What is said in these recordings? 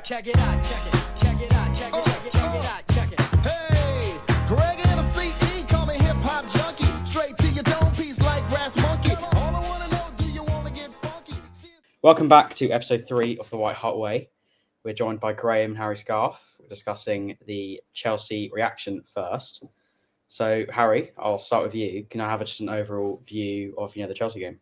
Check it out, check it, check it out, check it, check it, check it out, check it. Hey, Greg and a CE, call me hip hop junkie. Straight to your dome piece like Grass Monkey. All I wanna know, do you wanna get funky? Welcome back to episode 3 of the White Hart Way. We're joined by Graeme and Harry Scarfe. We're discussing the Chelsea reaction first. So, Harry, I'll start with you. Can I have just an overall view of the Chelsea game?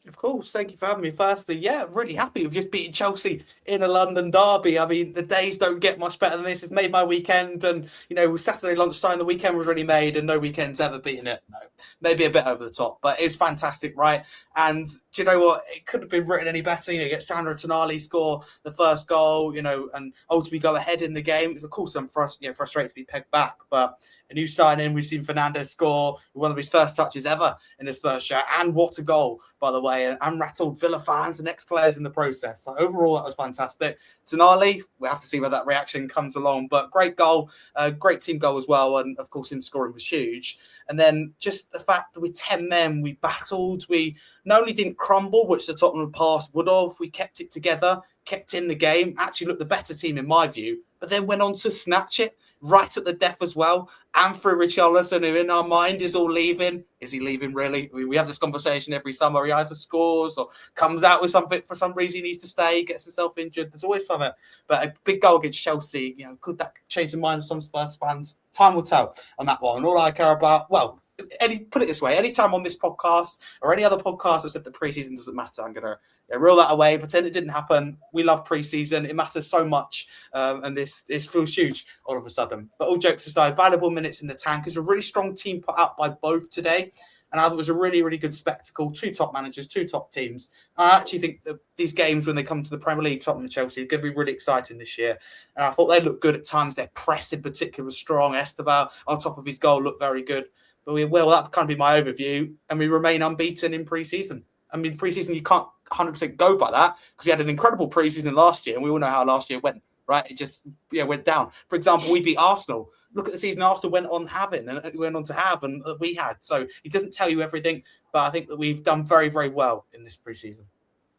Of course, thank you for having me. Firstly, really happy with just beating Chelsea in a London derby. I mean, the days don't get much better than this. It's made my weekend, and Saturday lunchtime, the weekend was already made, and no weekend's ever beaten it. No, maybe a bit over the top, but it's fantastic, right? And do you know what? It couldn't have been written any better. You get Sandro Tonali score the first goal, and ultimately go ahead in the game. Because of course I'm frustrated to be pegged back, but a new signing. We've seen Fernandes score one of his first touches ever in his Spurs shirt, and what a goal, by the way, and rattled Villa fans and ex-players in the process. So overall, that was fantastic. Tonali, we have to see where that reaction comes along, but great goal, great team goal as well, and of course him scoring was huge. And then just the fact that with 10 men, we battled, we not only didn't crumble, which the Tottenham past would have, we kept it together, kept in the game, actually looked the better team in my view, but then went on to snatch it right at the death as well. And for Richarlison, who in our mind is all leaving. Is he leaving really? I mean, we have this conversation every summer. He either scores or comes out with something for some reason he needs to stay, gets himself injured. There's always something. But a big goal against Chelsea, could that change the mind of some Spurs fans? Time will tell on that one. And all I care about, put it this way, anytime on this podcast or any other podcast that said that preseason doesn't matter, I'm going to reel that away, pretend it didn't happen. We love preseason. It matters so much. And this feels huge all of a sudden. But all jokes aside, valuable minutes in the tank. It's a really strong team put out by both today. And I thought it was a really, really good spectacle. 2 top managers, 2 top teams. I actually think that these games, when they come to the Premier League, Tottenham and Chelsea, are going to be really exciting this year. And I thought they looked good at times. Their press in particular was strong. Esteval, on top of his goal, looked very good. But that kind of be my overview. And we remain unbeaten in pre-season. I mean, pre-season, you can't 100% go by that because we had an incredible pre-season last year. And we all know how last year went, right? It just went down. For example, we beat Arsenal. Look at the season Arsenal went on to have and we had. So it doesn't tell you everything. But I think that we've done very, very well in this pre-season,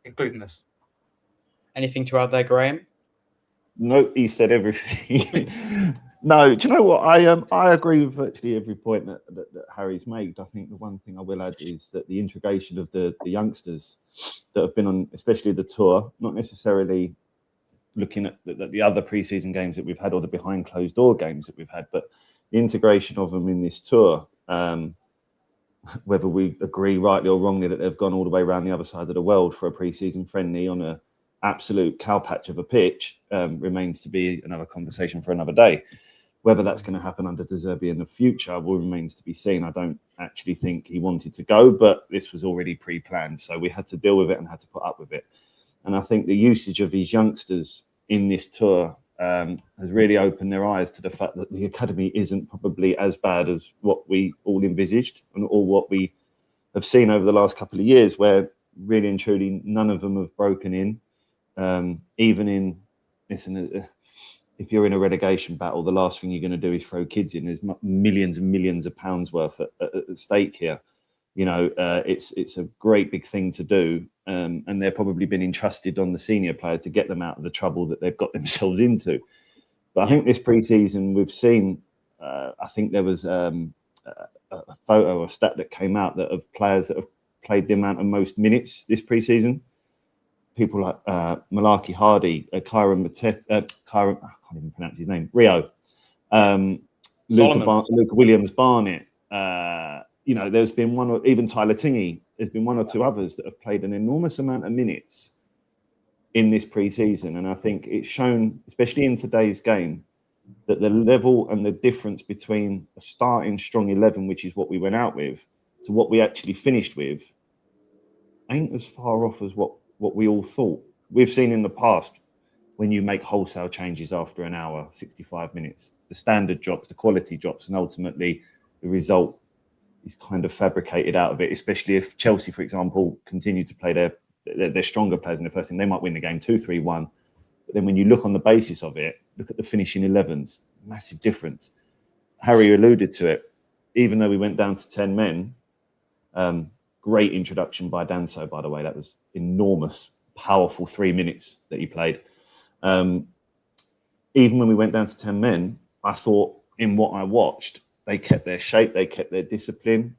including this. Anything to add there, Graeme? No, he said everything. No, do you know what? I agree with virtually every point that Harry's made. I think the one thing I will add is that the integration of the youngsters that have been on, especially the tour, not necessarily looking at the other pre-season games that we've had or the behind closed door games that we've had, but the integration of them in this tour, whether we agree rightly or wrongly that they've gone all the way around the other side of the world for a pre-season friendly on a absolute cowpatch of a pitch, remains to be another conversation for another day. Whether that's going to happen under De Zerbi in the future remains to be seen. I don't actually think he wanted to go, but this was already pre-planned. So we had to deal with it and had to put up with it. And I think the usage of these youngsters in this tour has really opened their eyes to the fact that the academy isn't probably as bad as what we all envisaged or what we have seen over the last couple of years, where really and truly none of them have broken in. Even in, if you're in a relegation battle, the last thing you're going to do is throw kids in. There's millions and millions of pounds worth at stake here. It's a great big thing to do, and they've probably been entrusted on the senior players to get them out of the trouble that they've got themselves into. But I think this pre-season we've seen, I think there was a photo or stat that came out that of players that have played the amount of most minutes this pre-season. People like Malaki Hardy, Kyron Matete, I can't even pronounce his name, Rio, Luca Williams Barnett. There's been even Tyler Tingey. There's been 1 or 2 others that have played an enormous amount of minutes in this pre-season. And I think it's shown, especially in today's game, that the level and the difference between a starting strong 11, which is what we went out with, to what we actually finished with, ain't as far off as what we all thought. We've seen in the past when you make wholesale changes after an hour, 65 minutes, the standard drops, the quality drops, and ultimately the result is kind of fabricated out of it, especially if Chelsea, for example, continue to play their stronger players in the first team. They might win the game 2-3-1. But then when you look on the basis of it, look at the finishing 11s, massive difference. Harry alluded to it. Even though we went down to 10 men, great introduction by Danso, by the way. That was enormous, powerful 3 minutes that he played. even when we went down to 10 men, I thought in what I watched, they kept their shape, they kept their discipline.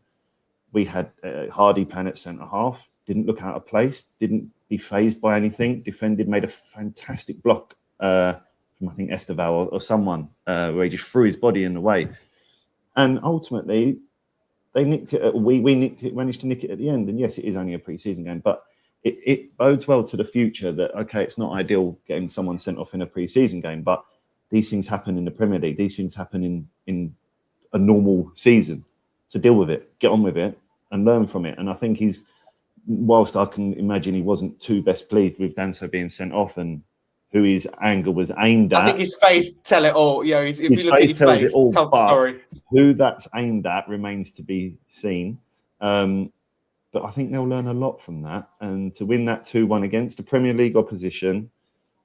We had Hardy Pan at centre half, didn't look out of place, didn't be phased by anything, defended, made a fantastic block from I think Esteval or someone where he just threw his body in the way. And ultimately, they nicked it. We nicked it, managed to nick it at the end. And yes, it is only a pre-season game, but it bodes well to the future that, okay, it's not ideal getting someone sent off in a pre-season game, but these things happen in the Premier League. These things happen in a normal season. So deal with it, get on with it, and learn from it. And I think whilst I can imagine he wasn't too best pleased with Danso being sent off and who his anger was aimed at. I think his face tell it all. You know, if you look at his tells face, it all, tell the but story. who that's aimed at remains to be seen. But I think they'll learn a lot from that. And to win that 2-1 against a Premier League opposition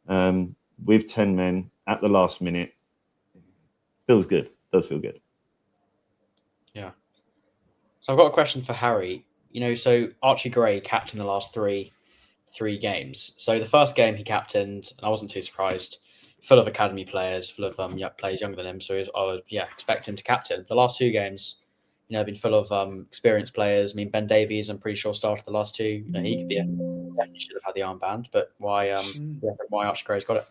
with 10 men at the last minute feels good. Does feel good. Yeah. So I've got a question for Harry. You know, so Archie Gray captained the last three games. So the first game he captained, and I wasn't too surprised, full of academy players, full of players younger than him. So I would expect him to captain. The last two games, you know, been full of experienced players. I mean, Ben Davies, I'm pretty sure started the last two. You know, he could be definitely should have had the armband, but why Archie Gray's got it?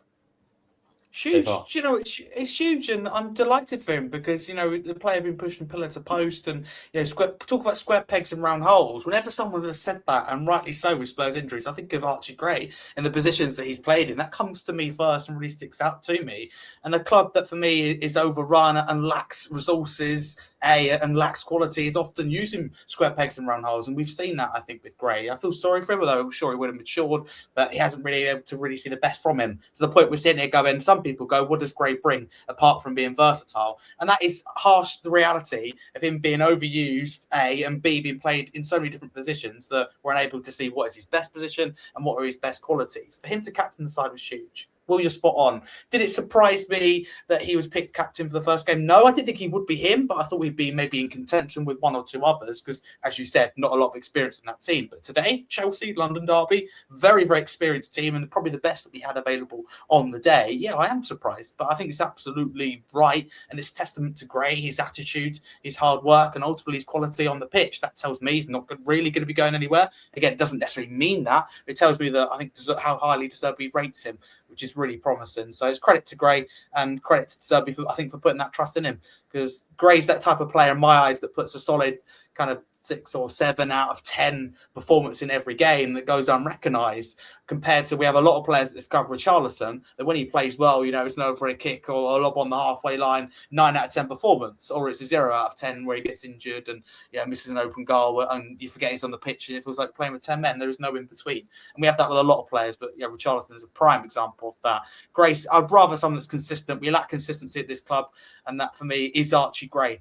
Huge, So you know, it's huge, and I'm delighted for him because, you know, the player been pushing pillar to post, and, you know, talk about square pegs and round holes. Whenever someone has said that, and rightly so with Spurs injuries, I think of Archie Gray and the positions that he's played in. That comes to me first and really sticks out to me. And a club that for me is overrun and lacks resources, and lacks quality, is often using square pegs and round holes, and we've seen that, I think, with Gray. I feel sorry for him, although I'm sure he would have matured, but he hasn't really been able to really see the best from him, to the point we're sitting here going, some people go, what does Gray bring apart from being versatile? And that is harsh, the reality of him being overused, A, and B, being played in so many different positions that we're unable to see what is his best position and what are his best qualities. For him to captain the side was huge. Will, you're spot on. Did it surprise me that he was picked captain for the first game? No, I didn't think he would be him, but I thought he'd be maybe in contention with one or two others because, as you said, not a lot of experience in that team. But today, Chelsea, London derby, very, very experienced team and probably the best that we had available on the day. Yeah, I am surprised, but I think it's absolutely right, and it's testament to Gray, his attitude, his hard work, and ultimately his quality on the pitch. That tells me he's not really going to be going anywhere. Again, it doesn't necessarily mean that. It tells me that I think how highly De Zerbi rates him, which is really promising. So it's credit to Gray and credit to De Zerbi for putting that trust in him, because Gray's that type of player in my eyes that puts a solid kind of 6 or 7 out of 10 performance in every game that goes unrecognised, compared to we have a lot of players that discover Richarlison that when he plays well, you know, it's an over a kick or a lob on the halfway line, 9 out of 10 performance, or it's a 0 out of 10 where he gets injured and, you know, misses an open goal and you forget he's on the pitch and it feels like playing with 10 men. There is no in between, and we have that with a lot of players, but yeah, Richarlison is a prime example of that. Grace, I'd rather someone that's consistent. We lack consistency at this club, and that for me is Archie Gray.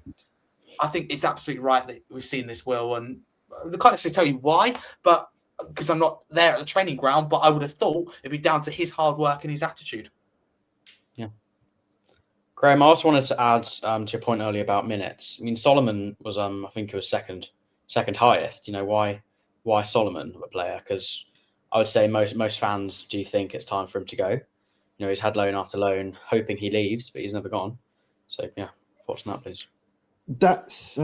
I think it's absolutely right that we've seen this, Will, and I can't necessarily tell you why, but because I'm not there at the training ground, but I would have thought it'd be down to his hard work and his attitude. Yeah. Graeme, I also wanted to add to your point earlier about minutes. I mean, Solomon was, I think it was second highest. You know, why Solomon a player? Because I would say most fans do think it's time for him to go. You know, he's had loan after loan, hoping he leaves, but he's never gone. So yeah, thoughts on that, please. That's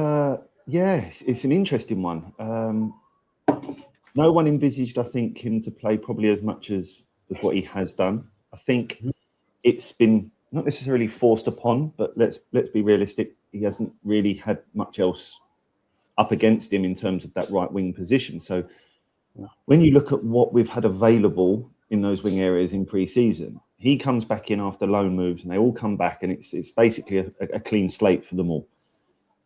it's an interesting one. No one envisaged, I think, him to play probably as much as what he has done. I think it's been not necessarily forced upon, but let's be realistic. He hasn't really had much else up against him in terms of that right wing position. So when you look at what we've had available in those wing areas in pre-season, he comes back in after loan moves, and they all come back, and it's basically a clean slate for them all.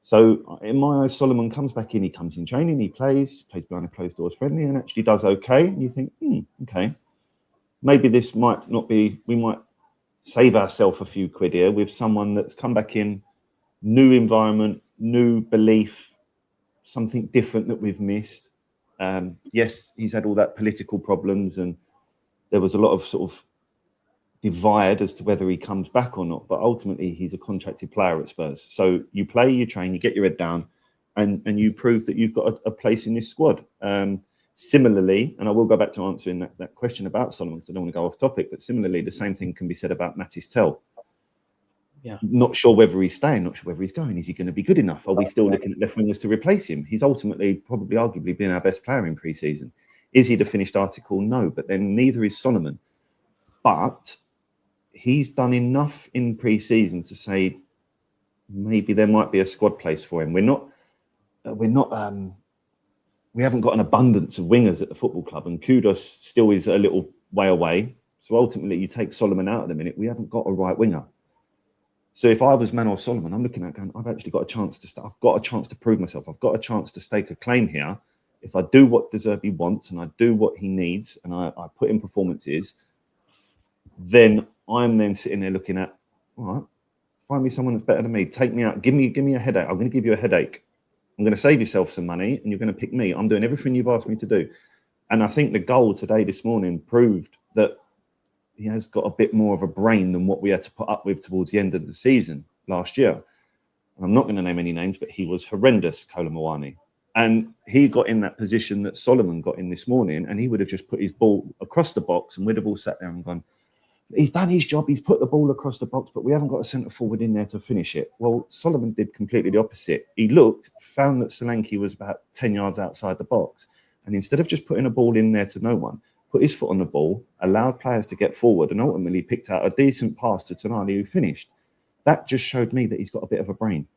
So in my eyes, Solomon comes back in, he comes in training, he plays behind a closed doors friendly and actually does okay. And you think, okay, maybe this might not be, we might save ourselves a few quid here with someone that's come back in, new environment, new belief, something different that we've missed. Yes, he's had all that political problems and there was a lot of sort of divide as to whether he comes back or not, but ultimately he's a contracted player at Spurs. So you play, you train, you get your head down, and you prove that you've got a place in this squad. Similarly, and I will go back to answering that question about Solomon because I don't want to go off topic, but similarly, the same thing can be said about Matis Tel. Yeah. Not sure whether he's staying, not sure whether he's going. Is he going to be good enough? Are we still looking at left wingers to replace him? He's ultimately, probably, arguably been our best player in pre-season. Is he the finished article? No, but then neither is Solomon. But he's done enough in pre-season to say maybe there might be a squad place for him. We haven't got an abundance of wingers at the football club, and Kudos still is a little way away. So ultimately, you take Solomon out at the minute, we haven't got a right winger. So if I was Manor Solomon, I'm looking at going, I've actually got a chance to start. I've got a chance to prove myself. I've got a chance to stake a claim here. If I do what De Zerbi wants and I do what he needs and I put in performances, then I'm then sitting there looking at, all right, find me someone that's better than me. Take me out. Give me a headache. I'm going to give you a headache. I'm going to save yourself some money and you're going to pick me. I'm doing everything you've asked me to do. And I think the goal today, this morning, proved that he has got a bit more of a brain than what we had to put up with towards the end of the season last year. And I'm not going to name any names, but he was horrendous, Kolo Muani. And he got in that position that Solomon got in this morning, and he would have just put his ball across the box and we'd have all sat there and gone, he's done his job, he's put the ball across the box, but we haven't got a centre forward in there to finish it. Well, Solomon did completely the opposite. He looked, found that Solanke was about 10 yards outside the box, and instead of just putting a ball in there to no one, put his foot on the ball, allowed players to get forward, and ultimately picked out a decent pass to Tonali, who finished. That just showed me that he's got a bit of a brain.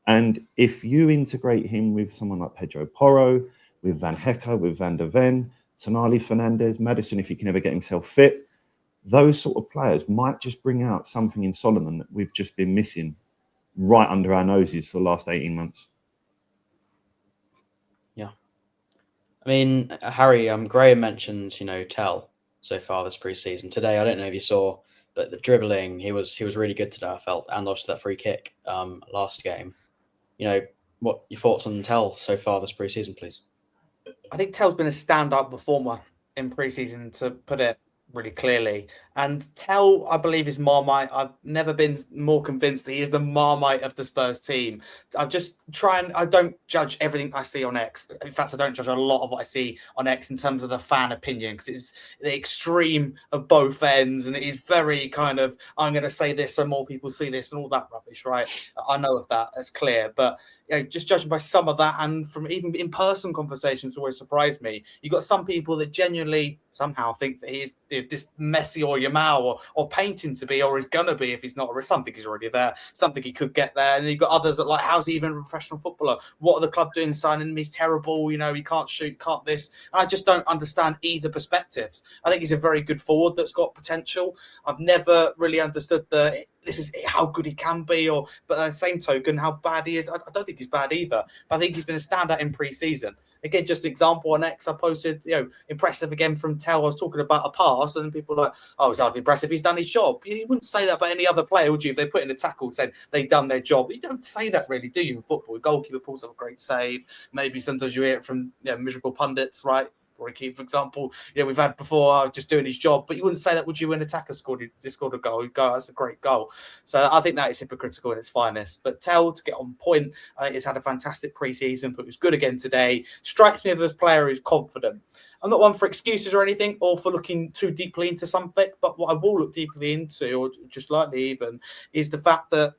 And if you integrate him with someone like Pedro Porro, with Van Hecke, with Van der Ven, Tonali, Fernandez, Maddison, if he can ever get himself fit, those sort of players might just bring out something in Solomon that we've just been missing right under our noses for the last 18 months. Yeah. I mean, Harry, Graeme mentioned, Tell so far this pre-season. Today, I don't know if you saw, but the dribbling, he was really good today, I felt, and obviously that free kick last game. What your thoughts on Tell so far this pre-season, please? I think Tell's been a standout performer in pre-season, to put it really clearly. And Tell, I believe, is Marmite. I've never been more convinced that he is the Marmite of the Spurs team. I don't judge everything I see on X. In fact, I don't judge a lot of what I see on X in terms of the fan opinion, because it's the extreme of both ends, and it is very kind of, I'm going to say this so more people see this and all that rubbish, right? I know of that, that's clear. But just judging by some of that, and from even in-person conversations always surprised me. You got some people that genuinely somehow think that he's this Messi or Yamal or paint him to be, or is gonna be if he's not, or something he's already there, something he could get there. And you've got others that like, how's he even a professional footballer? What are the club doing signing him? He's terrible, he can't shoot, can't this. And I just don't understand either perspectives. I think he's a very good forward that's got potential. I've never really understood this is how good he can be, but at the same token, how bad he is. I don't think he's bad either. But I think he's been a standout in pre-season. Again, just an example on X, I posted, impressive again from Tell. I was talking about a pass, and people are like, oh, it's hardly impressive. He's done his job. You wouldn't say that about any other player, would you? If they put in a tackle saying they've done their job. You don't say that really, do you, in football? A goalkeeper pulls up a great save. Maybe sometimes you hear it from miserable pundits, right? Roy, for example, we've had before, just doing his job, but you wouldn't say that, would you, when an attacker scored a goal? That's a great goal. So I think that is hypocritical in its finest. But Tell, to get on point, I think he's had a fantastic pre-season, but it was good again today. Strikes me as a player who's confident. I'm not one for excuses or anything, or for looking too deeply into something, but what I will look deeply into, or just lightly even, is the fact that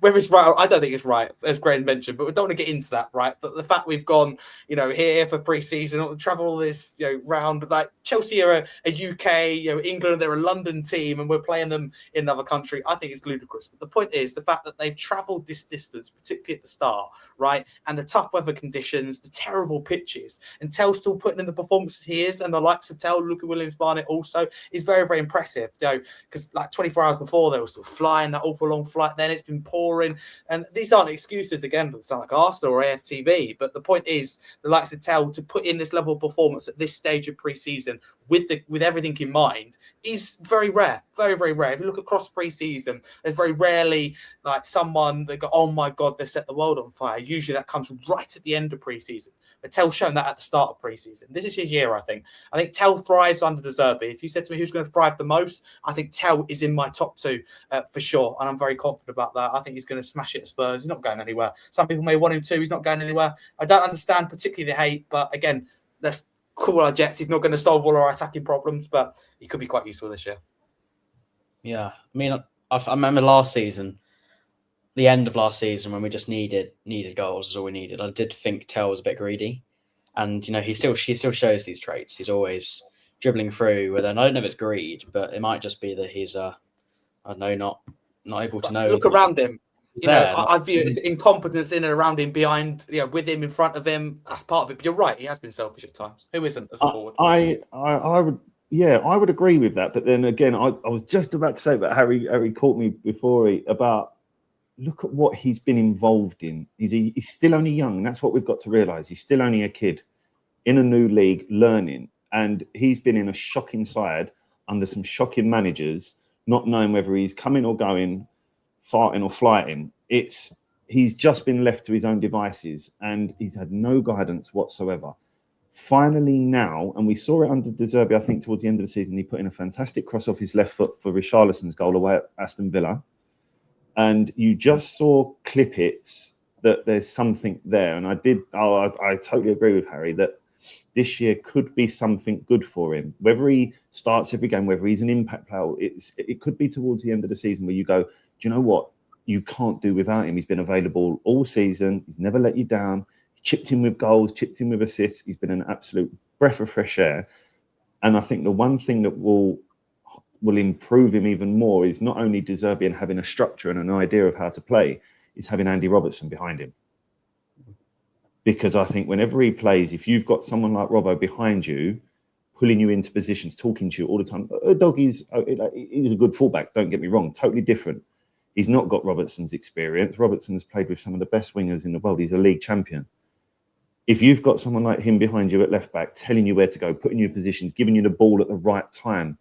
whether it's right, I don't think it's right, as Graeme mentioned, but we don't want to get into that, right? But the fact we've gone, here for pre-season, travel all this, round, like Chelsea are a UK, England, they're a London team, and we're playing them in another country. I think it's ludicrous. But the point is the fact that they've travelled this distance, particularly at the start, right? And the tough weather conditions, the terrible pitches, and Tell's still putting in the performances he is, and the likes of Tell, Luka Williams-Barnett also, is very, very impressive. Because like 24 hours before, they were still flying that awful long flight. Then it's been pouring, and these aren't excuses. Again, it sound like Arsenal or AFTV, but the point is, the likes of Tell to put in this level of performance at this stage of pre-season with everything in mind is very rare, very, very rare. If you look across pre-season, there's very rarely like someone that go, oh my God, they set the world on fire. Usually that comes right at the end of pre-season. But Tell's shown that at the start of pre-season. This is his year, I think. I think Tell thrives under De Zerbi. If you said to me who's going to thrive the most, I think Tell is in my top two for sure. And I'm very confident about that. I think he's going to smash it at Spurs. He's not going anywhere. Some people may want him to. He's not going anywhere. I don't understand particularly the hate, but again, let's cool our jets. He's not going to solve all our attacking problems, but he could be quite useful this year. Yeah. I mean, I remember last season, the end of last season when we just needed goals is all we needed. I did think Tell was a bit greedy, and he still shows these traits. He's always dribbling through. But then I don't know if it's greed, but it might just be that he's I don't know, not able to know. Look around him. There, I view it as incompetence in and around him, behind, with him, in front of him. That's part of it. But you're right, he has been selfish at times. Who isn't as a forward? I would, yeah, I would agree with that. But then again, I was just about to say that Harry caught me before about look at what he's been involved in. He's still only young, and that's what we've got to realise. He's still only a kid in a new league, learning, and he's been in a shocking side under some shocking managers, not knowing whether he's coming or going, farting or flighting. He's just been left to his own devices, and he's had no guidance whatsoever. Finally now, and we saw it under De Zerbi, I think towards the end of the season, he put in a fantastic cross off his left foot for Richarlison's goal away at Aston Villa. And you just saw clippets that there's something there. And I totally agree with Harry that this year could be something good for him. Whether he starts every game, whether he's an impact player, it could be towards the end of the season where you go, do you know what? You can't do without him. He's been available all season. He's never let you down. He chipped in with goals, chipped in with assists. He's been an absolute breath of fresh air. And I think the one thing that will improve him even more is not only De Zerbi and having a structure and an idea of how to play, is having Andy Robertson behind him. Because I think whenever he plays, if you've got someone like Robbo behind you, pulling you into positions, talking to you all the time, he's a good fullback, don't get me wrong, totally different. He's not got Robertson's experience. Robertson's played with some of the best wingers in the world. He's a league champion. If you've got someone like him behind you at left back, telling you where to go, putting you in positions, giving you the ball at the right time,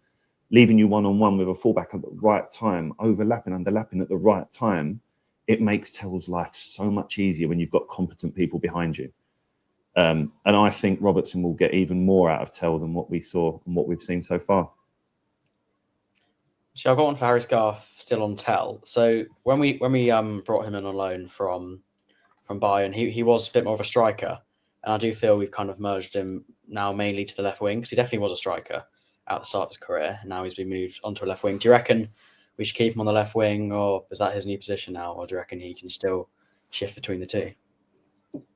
leaving you one-on-one with a fullback at the right time, overlapping, underlapping at the right time, it makes Tell's life so much easier when you've got competent people behind you. And I think Robertson will get even more out of Tell than what we saw and what we've seen so far. So I've got one for Harry Scarfe still on Tell. So when we brought him in on loan from Bayern, he was a bit more of a striker, and I do feel we've kind of merged him now mainly to the left wing, because he definitely was a striker at the start of his career, and now he's been moved onto a left wing. Do you reckon we should keep him on the left wing, or is that his new position now, or do you reckon he can still shift between the two?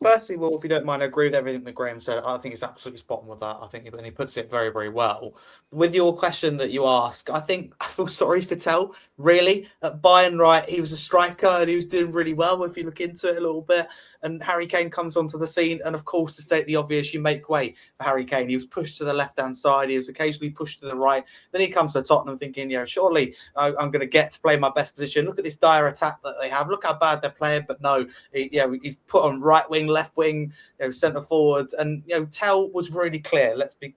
Firstly, well, if you don't mind, I agree with everything that Graeme said. I think it's absolutely spot on with that. I think and he puts it very, very well. With your question that you ask, I think I feel sorry for Tell, really. At Bayern, right, he was a striker and he was doing really well if you look into it a little bit. And Harry Kane comes onto the scene. And of course, to state the obvious, you make way for Harry Kane. He was pushed to the left-hand side. He was occasionally pushed to the right. Then he comes to Tottenham thinking, surely I'm going to get to play my best position. Look at this dire attack that they have. Look how bad they're playing. But no, he's put on right wing, left wing, centre forward. And, Tell was really clear. Let's be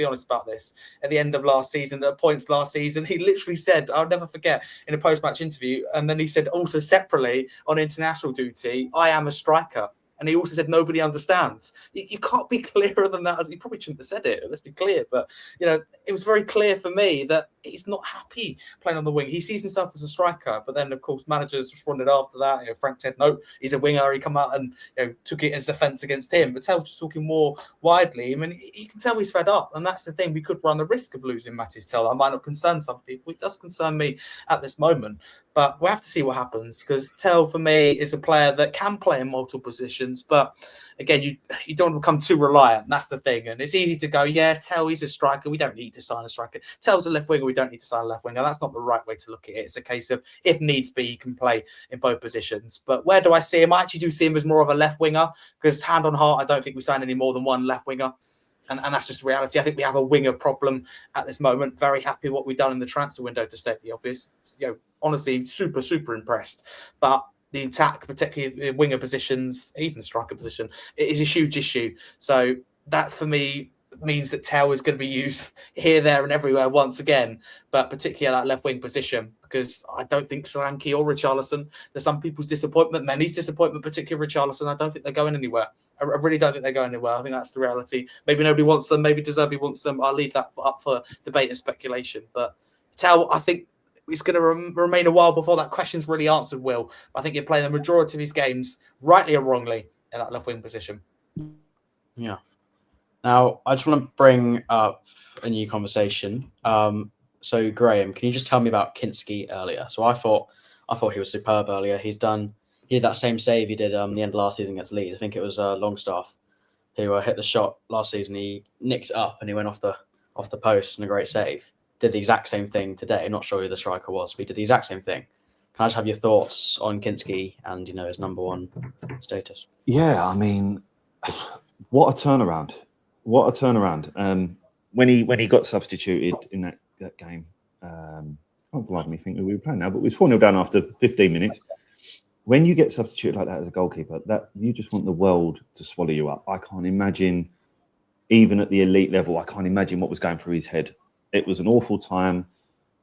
honest about this. At the end of last season, at points last season, he literally said, I'll never forget, in a post-match interview, and then he said also separately on international duty, I am a striker. And he also said, nobody understands. You can't be clearer than that. He probably shouldn't have said it, let's be clear. But, it was very clear for me that he's not happy playing on the wing. He sees himself as a striker. But then, of course, managers responded after that. Frank said, no, he's a winger. He come out and took it as offence against him. But Tell's just talking more widely. I mean, you can tell he's fed up. And that's the thing. We could run the risk of losing Matis Tell. That might not concern some people. It does concern me at this moment. But we'll have to see what happens, because Tell, for me, is a player that can play in multiple positions. But again, you don't want to become too reliant. That's the thing. And it's easy to go, Tell, he's a striker. We don't need to sign a striker. Tell's a left winger. We don't need to sign a left winger. That's not the right way to look at it. It's a case of, if needs be, he can play in both positions. But where do I see him? I actually do see him as more of a left winger, because hand on heart, I don't think we sign any more than one left winger. And that's just reality. I think we have a winger problem at this moment. Very happy what we've done in the transfer window, to state the obvious. Honestly, super, super impressed. But the attack, particularly the winger positions, even the striker position, it is a huge issue. So that, for me, means that Tell is going to be used here, there and everywhere once again, but particularly at that left wing position, because I don't think Solanke or Richarlison, there's some people's disappointment, many's disappointment, particularly Richarlison, I don't think they're going anywhere. I really don't think they're going anywhere. I think that's the reality. Maybe nobody wants them, maybe De Zerbi wants them. I'll leave that up for debate and speculation. But Tell, I think it's going to remain a while before that question's really answered, Will. I think you're playing the majority of his games, rightly or wrongly, in that left wing position. Yeah. Now, I just want to bring up a new conversation. So Graham, can you just tell me about Kinski earlier? So I thought he was superb earlier. He did that same save he did the end of last season against Leeds. I think it was Longstaff who hit the shot last season. He nicked it up and he went off the post and a great save. Did the exact same thing today. Not sure who the striker was, but he did the exact same thing. Can I just have your thoughts on Kinski and his number one status? Yeah, I mean, what a turnaround! What a turnaround! When he got substituted in that game, can't believe me think that we were playing now, but it was 4-0 down after 15 minutes. When you get substituted like that as a goalkeeper, that you just want the world to swallow you up. I can't imagine, even at the elite level, I can't imagine what was going through his head. It was an awful time,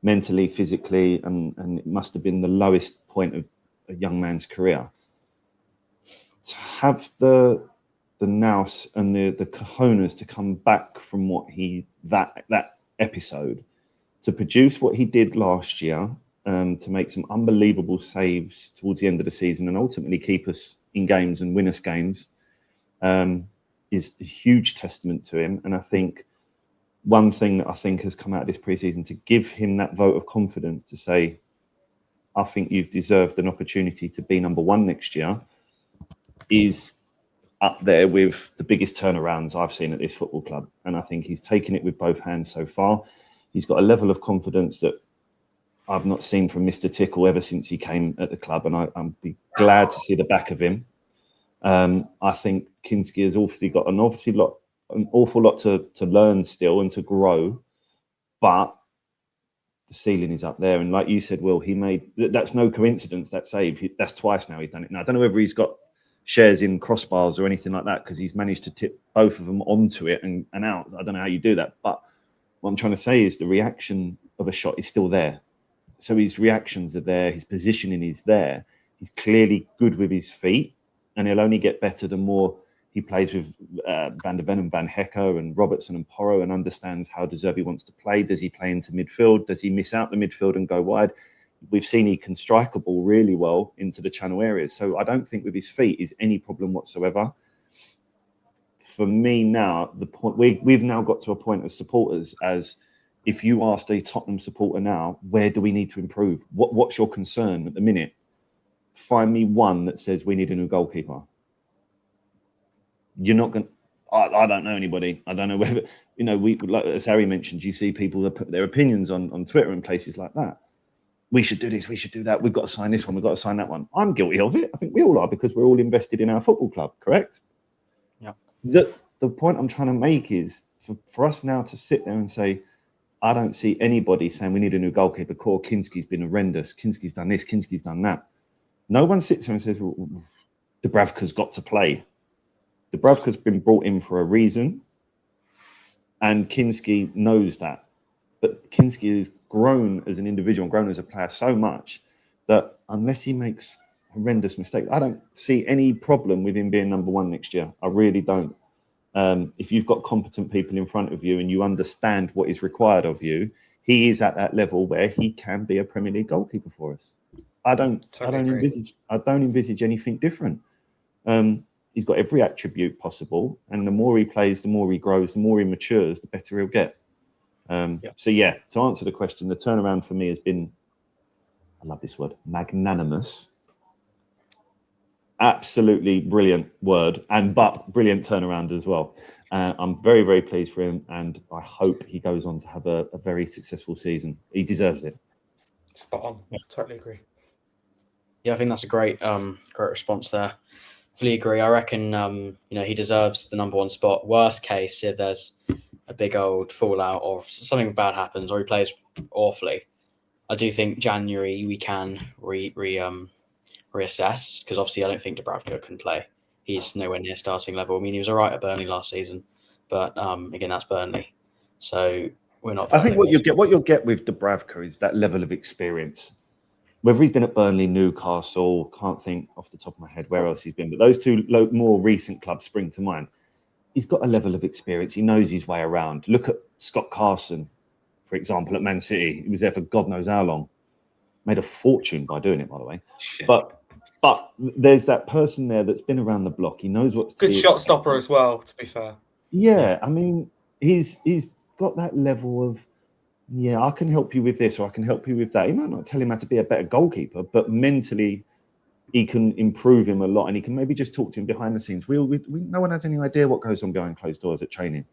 mentally, physically, and it must have been the lowest point of a young man's career. To have the nous and the cojones to come back from that episode, to produce what he did last year, to make some unbelievable saves towards the end of the season and ultimately keep us in games and win us games, is a huge testament to him. And I think one thing that I think has come out of this preseason to give him that vote of confidence to say, I think you've deserved an opportunity to be number one next year, is up there with the biggest turnarounds I've seen at this football club. And I think he's taken it with both hands so far. He's got a level of confidence that I've not seen from Mr. Tickle ever since he came at the club, and I'm be glad to see the back of him. I think Kinski has obviously got an awful lot to learn still and to grow, but the ceiling is up there. And like you said, Will, that's no coincidence, that save. That's twice now he's done it. Now, I don't know whether he's got shares in crossbars or anything like that, because he's managed to tip both of them onto it and out. I don't know how you do that, but what I'm trying to say is the reaction of a shot is still there. So his reactions are there, his positioning is there. He's clearly good with his feet, and he'll only get better the more he plays with Van der Ven and Van Hecke and Robertson and Porro, and understands how De Zerbi wants to play. Does he play into midfield? Does he miss out the midfield and go wide? We've seen he can strike a ball really well into the channel areas. So I don't think with his feet is any problem whatsoever. For me now, the point we've now got to a point as supporters, as if you asked a Tottenham supporter now, where do we need to improve? What's your concern at the minute? Find me one that says we need a new goalkeeper. You're not going. I don't know anybody. I don't know whether we, like as Harry mentioned, you see people that put their opinions on Twitter and places like that. We should do this. We should do that. We've got to sign this one. We've got to sign that one. I'm guilty of it. I think we all are, because we're all invested in our football club. Correct? Yeah. The point I'm trying to make is for us now to sit there and say, I don't see anybody saying we need a new goalkeeper. Kinski's been horrendous. Kinski's done this. Kinski's done that. No one sits there and says, well, Dubravka's got to play. Dubravka's been brought in for a reason, and Kinski knows that. But Kinski has grown as an individual and grown as a player so much that unless he makes horrendous mistakes, I don't see any problem with him being number one next year. I really don't. If you've got competent people in front of you and you understand what is required of you, he is at that level where he can be a Premier League goalkeeper for us. I don't envisage anything different. He's got every attribute possible, and the more he plays, the more he grows, the more he matures, the better he'll get. So yeah, to answer the question, the turnaround for me has been, I love this word, magnanimous. Absolutely brilliant word, but brilliant turnaround as well. I'm very, very pleased for him, and I hope he goes on to have a very successful season. He deserves it. Spot on. Yeah. Totally agree. Yeah, I think that's a great response there. Fully agree. I reckon he deserves the number one spot. Worst case, if there's a big old fallout or something bad happens or he plays awfully, I do think January we can reassess, because obviously I don't think Dubravka can play. He's nowhere near starting level. I mean, he was all right at Burnley last season, but again, that's Burnley. So we're not. I think what you'll get with Dubravka is that level of experience. Whether he's been at Burnley, Newcastle, can't think off the top of my head where else he's been, but those two more recent clubs spring to mind. He's got a level of experience. He knows his way around. Look at Scott Carson, for example, at Man City. He was there for God knows how long. Made a fortune by doing it, by the way. But there's that person there that's been around the block. He knows what's good shot stopper as well, to be fair. Yeah, I mean, he's got that level of yeah, I can help you with this or I can help you with that. He might not tell him how to be a better goalkeeper, but mentally he can improve him a lot, and he can maybe just talk to him behind the scenes. No one has any idea what goes on behind closed doors at training.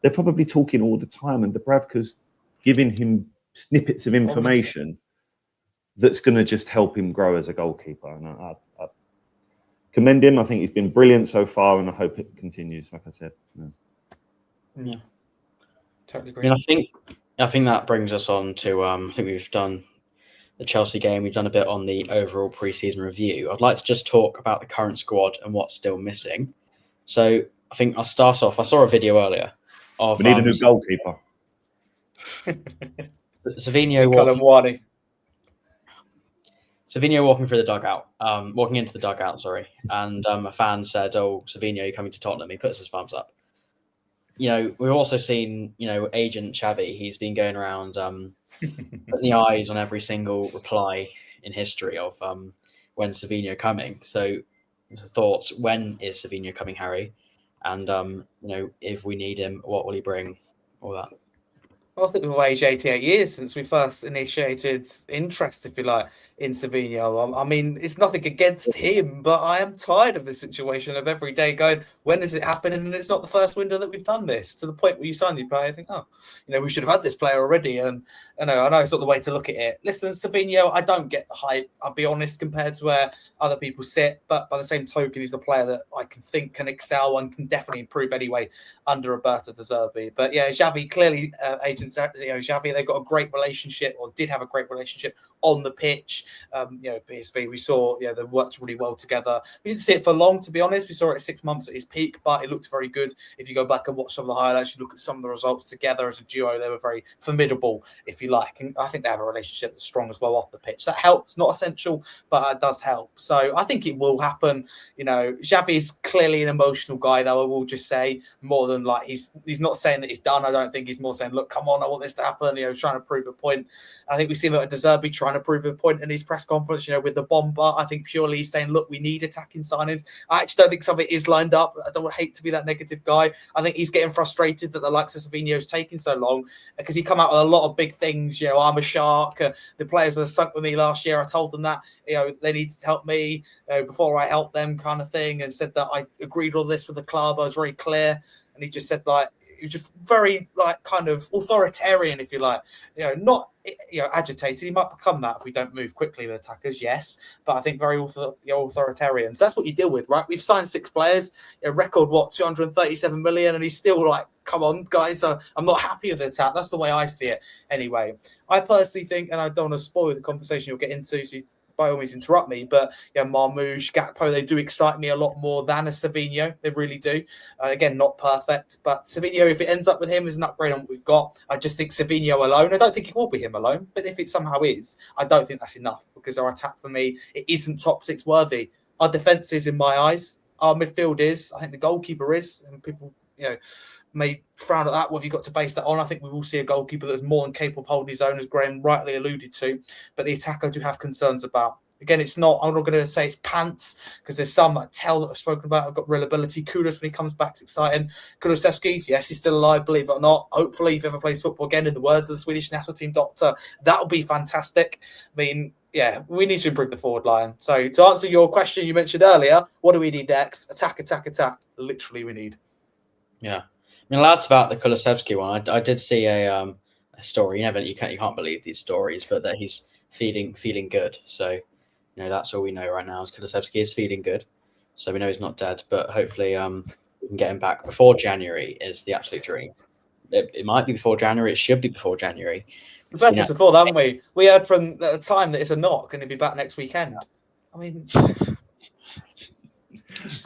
They're probably talking all the time, and Dubravka's giving him snippets of information that's going to just help him grow as a goalkeeper. And I commend him. I think he's been brilliant so far, and I hope it continues. Like I said, Yeah, totally I agree. mean, I think that brings us on to I think we've done the Chelsea game. We've done a bit on the overall pre-season review. I'd like to just talk about the current squad and what's still missing. So I think I'll start off. I saw a video earlier of we need a new goalkeeper. Savinho walking through the dugout, walking into the dugout, sorry. And a fan said, "Oh, Savinho, you're coming to Tottenham." He puts his thumbs up. We've also seen, Agent Xavi. He's been going around putting the eyes on every single reply in history of when Savinho coming. So, thoughts: when is Savinho coming, Harry? And if we need him, what will he bring? All that. Well, I think we've waged 88 years since we first initiated interest, if you like, in Savinho. I mean, it's nothing against him, but I am tired of this situation of every day going, when does it happen? And it's not the first window that we've done this, to the point where you sign the player, I think, we should have had this player already. And I know it's not the way to look at it. Listen, Savinho, I don't get the hype, I'll be honest, compared to where other people sit. But by the same token, he's a player that I think can excel and can definitely improve anyway under Roberto De Zerbi. But yeah, Xavi, clearly, agents, Xavi, they've got a great relationship, or did have a great relationship on the pitch. PSV, we saw, they worked really well together. We didn't see it for long, to be honest. We saw it at 6 months at his peak, but it looked very good. If you go back and watch some of the highlights, you look at some of the results together as a duo, they were very formidable, if you like. And I think they have a relationship that's strong as well off the pitch. That helps, not essential, but it does help. So I think it will happen. Xavi is clearly an emotional guy, though, I will just say, more than like he's not saying that he's done. I don't think he's more saying, look, come on, I want this to happen, trying to prove a point. I think we see that De Zerbi trying to prove a point in his press conference, with the bomber. I think purely he's saying, look, we need attacking signings. I actually don't think some of it is lined up. I don't hate to be that negative guy. I think he's getting frustrated that the likes of Savinho is taking so long, because he come out with a lot of big things. I'm a shark. The players were sunk with me last year. I told them that, they needed to help me before I helped them, kind of thing, and said that I agreed all this with the club. I was very clear. And he just said, he was just very, kind of authoritarian, if you like. Not agitated. He might become that if we don't move quickly with attackers, yes. But I think very authoritarian. So that's what you deal with, right? We've signed 6 players, a record, 237 million, and he's still like, come on, guys, I'm not happy with the attack. That's the way I see it anyway. I personally think, and I don't want to spoil the conversation you'll get into, so by all means interrupt me, but Marmoush, Gakpo, they do excite me a lot more than a Savinho. They really do. Again, not perfect, but Savinho, if it ends up with him, is an upgrade on what we've got. I just think Savinho alone, I don't think it will be him alone, but if it somehow is, I don't think that's enough, because our attack, for me, it isn't top 6 worthy. Our defence is, in my eyes. Our midfield is. I think the goalkeeper is, and people, may frown at that. What have you got to base that on? I think we will see a goalkeeper that's more than capable of holding his own, as Graeme rightly alluded to. But the attack I do have concerns about. Again, I'm not going to say it's pants, because there's some that tell that I've spoken about. I've got reliability. Kudos when he comes back, it's exciting. Kulusevski, yes, he's still alive, believe it or not. Hopefully, if he ever plays football again, in the words of the Swedish national team doctor, that'll be fantastic. I mean, yeah, we need to improve the forward line. So to answer your question you mentioned earlier, what do we need next? Attack, attack, attack. Literally, we need. Yeah. I mean, lads, about the Kulusevski one, I did see a story. You can't believe these stories, but that he's feeling good. So, that's all we know right now is Kulusevski is feeling good. So we know he's not dead, but hopefully we can get him back before January is the absolute dream. It might be before January. It should be before January. We've had this before, haven't we? We heard from the time that it's a knock and he'll be back next weekend. I mean...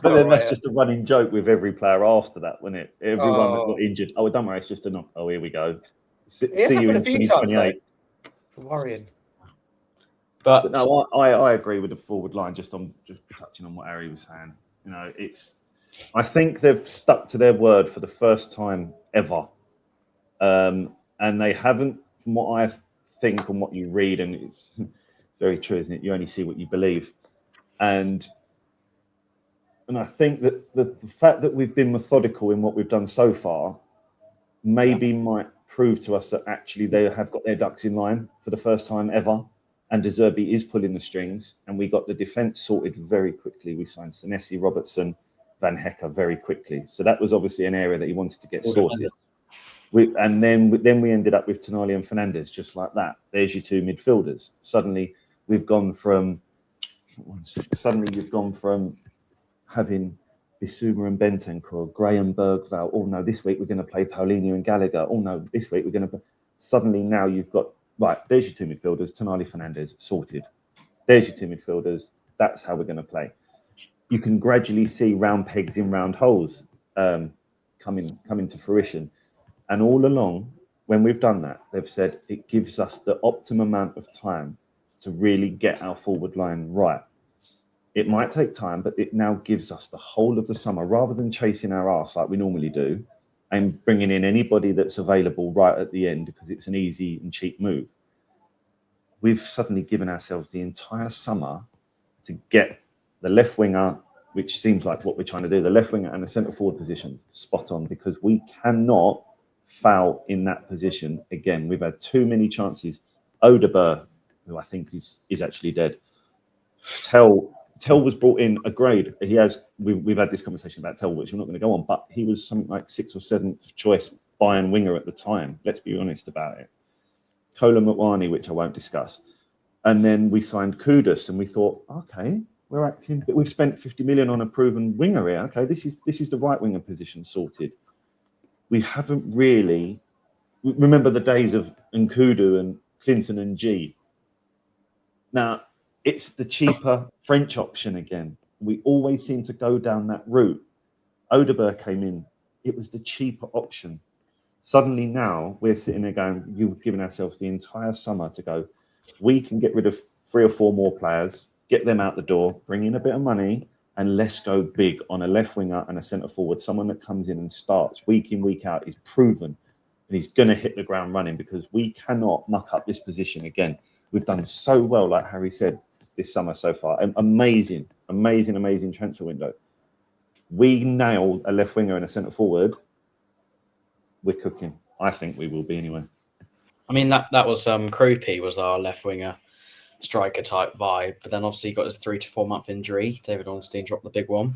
But then that's just a running joke with every player after that, wasn't it? Everyone that got injured. Oh, don't worry, it's just a knock. Oh, here we go. See you in 2028. It's worrying. But no, I agree with the forward line. Just touching on what Harry was saying. I think they've stuck to their word for the first time ever, and they haven't, from what I think and what you read, and it's very true, isn't it? You only see what you believe, and I think that the fact that we've been methodical in what we've done so far maybe might proved to us that actually they have got their ducks in line for the first time ever, and De Zerbi is pulling the strings, and we got the defence sorted very quickly. We signed Senesi, Robertson, Van Hecke very quickly. So that was obviously an area that he wanted to get sorted. And then we ended up with Tonali and Fernandes, just like that. There's your two midfielders. Suddenly you've gone from having Bissouma and Bentancur, Graham Bergvall. Oh no, this week we're going to play Paulinho and Gallagher. Oh no, this week we're going to. Suddenly now you've got, right, there's your two midfielders, Tonali, Fernandes, sorted. There's your two midfielders. That's how we're going to play. You can gradually see round pegs in round holes coming to fruition. And all along, when we've done that, they've said it gives us the optimum amount of time to really get our forward line right. It might take time, but it now gives us the whole of the summer, rather than chasing our arse like we normally do and bringing in anybody that's available right at the end because it's an easy and cheap move. We've suddenly given ourselves the entire summer to get the left winger, which seems like what we're trying to do, the left winger and the centre forward position spot on, because we cannot foul in that position again. We've had too many chances. Odegaard, who I think is actually dead. Tell was brought in a grade. We've had this conversation about Tell, which we're not going to go on, but he was something like 6th or 7th choice Bayern winger at the time. Let's be honest about it. Kola Mutwani, which I won't discuss. And then we signed Kudus, and we thought, okay, we've spent 50 million on a proven winger here. Okay, this is the right winger position sorted. We haven't really remember the days of Nkudu and Clinton and G. Now it's the cheaper French option again. We always seem to go down that route. Odegaard came in; it was the cheaper option. Suddenly now we're sitting there going, "You've given ourselves the entire summer to go. We can get rid of 3 or 4 more players, get them out the door, bring in a bit of money." And let's go big on a left winger and a centre forward. Someone that comes in and starts week in, week out, is proven, and he's going to hit the ground running, because we cannot muck up this position again. We've done so well, like Harry said, this summer so far. Amazing transfer window. We nailed a left winger and a centre forward. We're cooking. I think we will be anyway. I mean, that was Krupi was our left winger striker type vibe, but then obviously he got his 3 to 4 month injury. David Ornstein dropped the big one.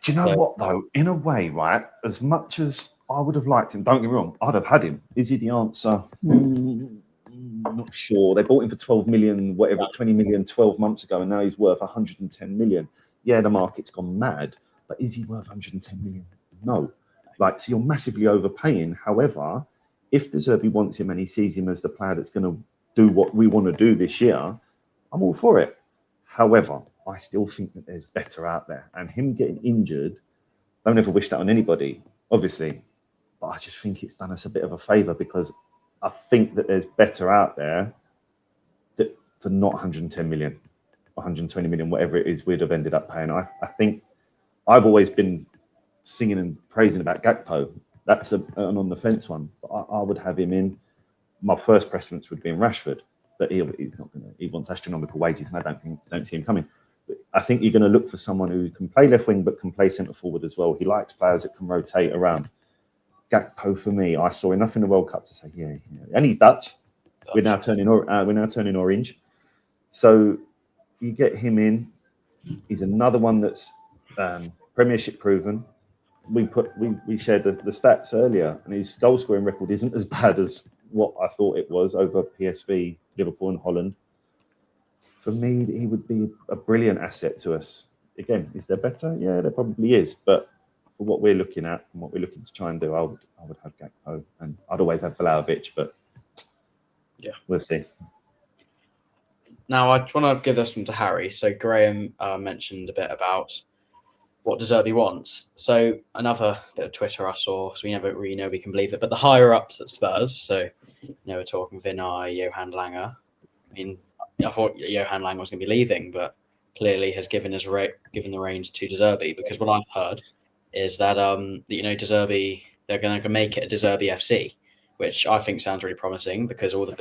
Do you know what though? In a way, right? As much as I would have liked him, don't get me wrong, I'd have had him. Is he the answer? Not sure. They bought him for 12 million, whatever, 20 million 12 months ago, and now he's worth 110 million. Yeah, the market's gone mad, but is he worth 110 million? No. So you're massively overpaying. However, if De Zerbi wants him and he sees him as the player that's going to do what we want to do this year, I'm all for it. However, I still think that there's better out there. And him getting injured, don't ever wish that on anybody, obviously. But I just think it's done us a bit of a favour, because I think that there's better out there that for not 110 million, 120 million, whatever it is we'd have ended up paying. I think I've always been singing and praising about Gakpo. That's an on the fence one. But I would have him in. My first preference would be in Rashford. But he's not going to. He wants astronomical wages, and I don't see him coming. But I think you're going to look for someone who can play left wing but can play centre forward as well. He likes players that can rotate around. Gakpo, for me, I saw enough in the World Cup to say, yeah. And he's Dutch. We're now turning orange. So you get him in. He's another one that's Premiership proven. We shared the stats earlier, and his goal scoring record isn't as bad as what I thought it was over PSV, Liverpool and Holland. For me, he would be a brilliant asset to us. Again, is there better? Yeah, there probably is. But for what we're looking at and what we're looking to try and do, I would have Gakpo, and I'd always have Vlahovic, but yeah, we'll see. Now, I want to give this one to Harry. So Graeme mentioned a bit about what De Zerbi wants. So another bit of Twitter I saw, so we never really know we can believe it, but the higher ups at Spurs, so we're talking Vinay, Johan Langer. I mean, I thought Johan Langer was going to be leaving, but clearly has given the reins to De Zerbi, because what I've heard is that De Zerbi, they're going to make it a De Zerbi FC, which I think sounds really promising, because all the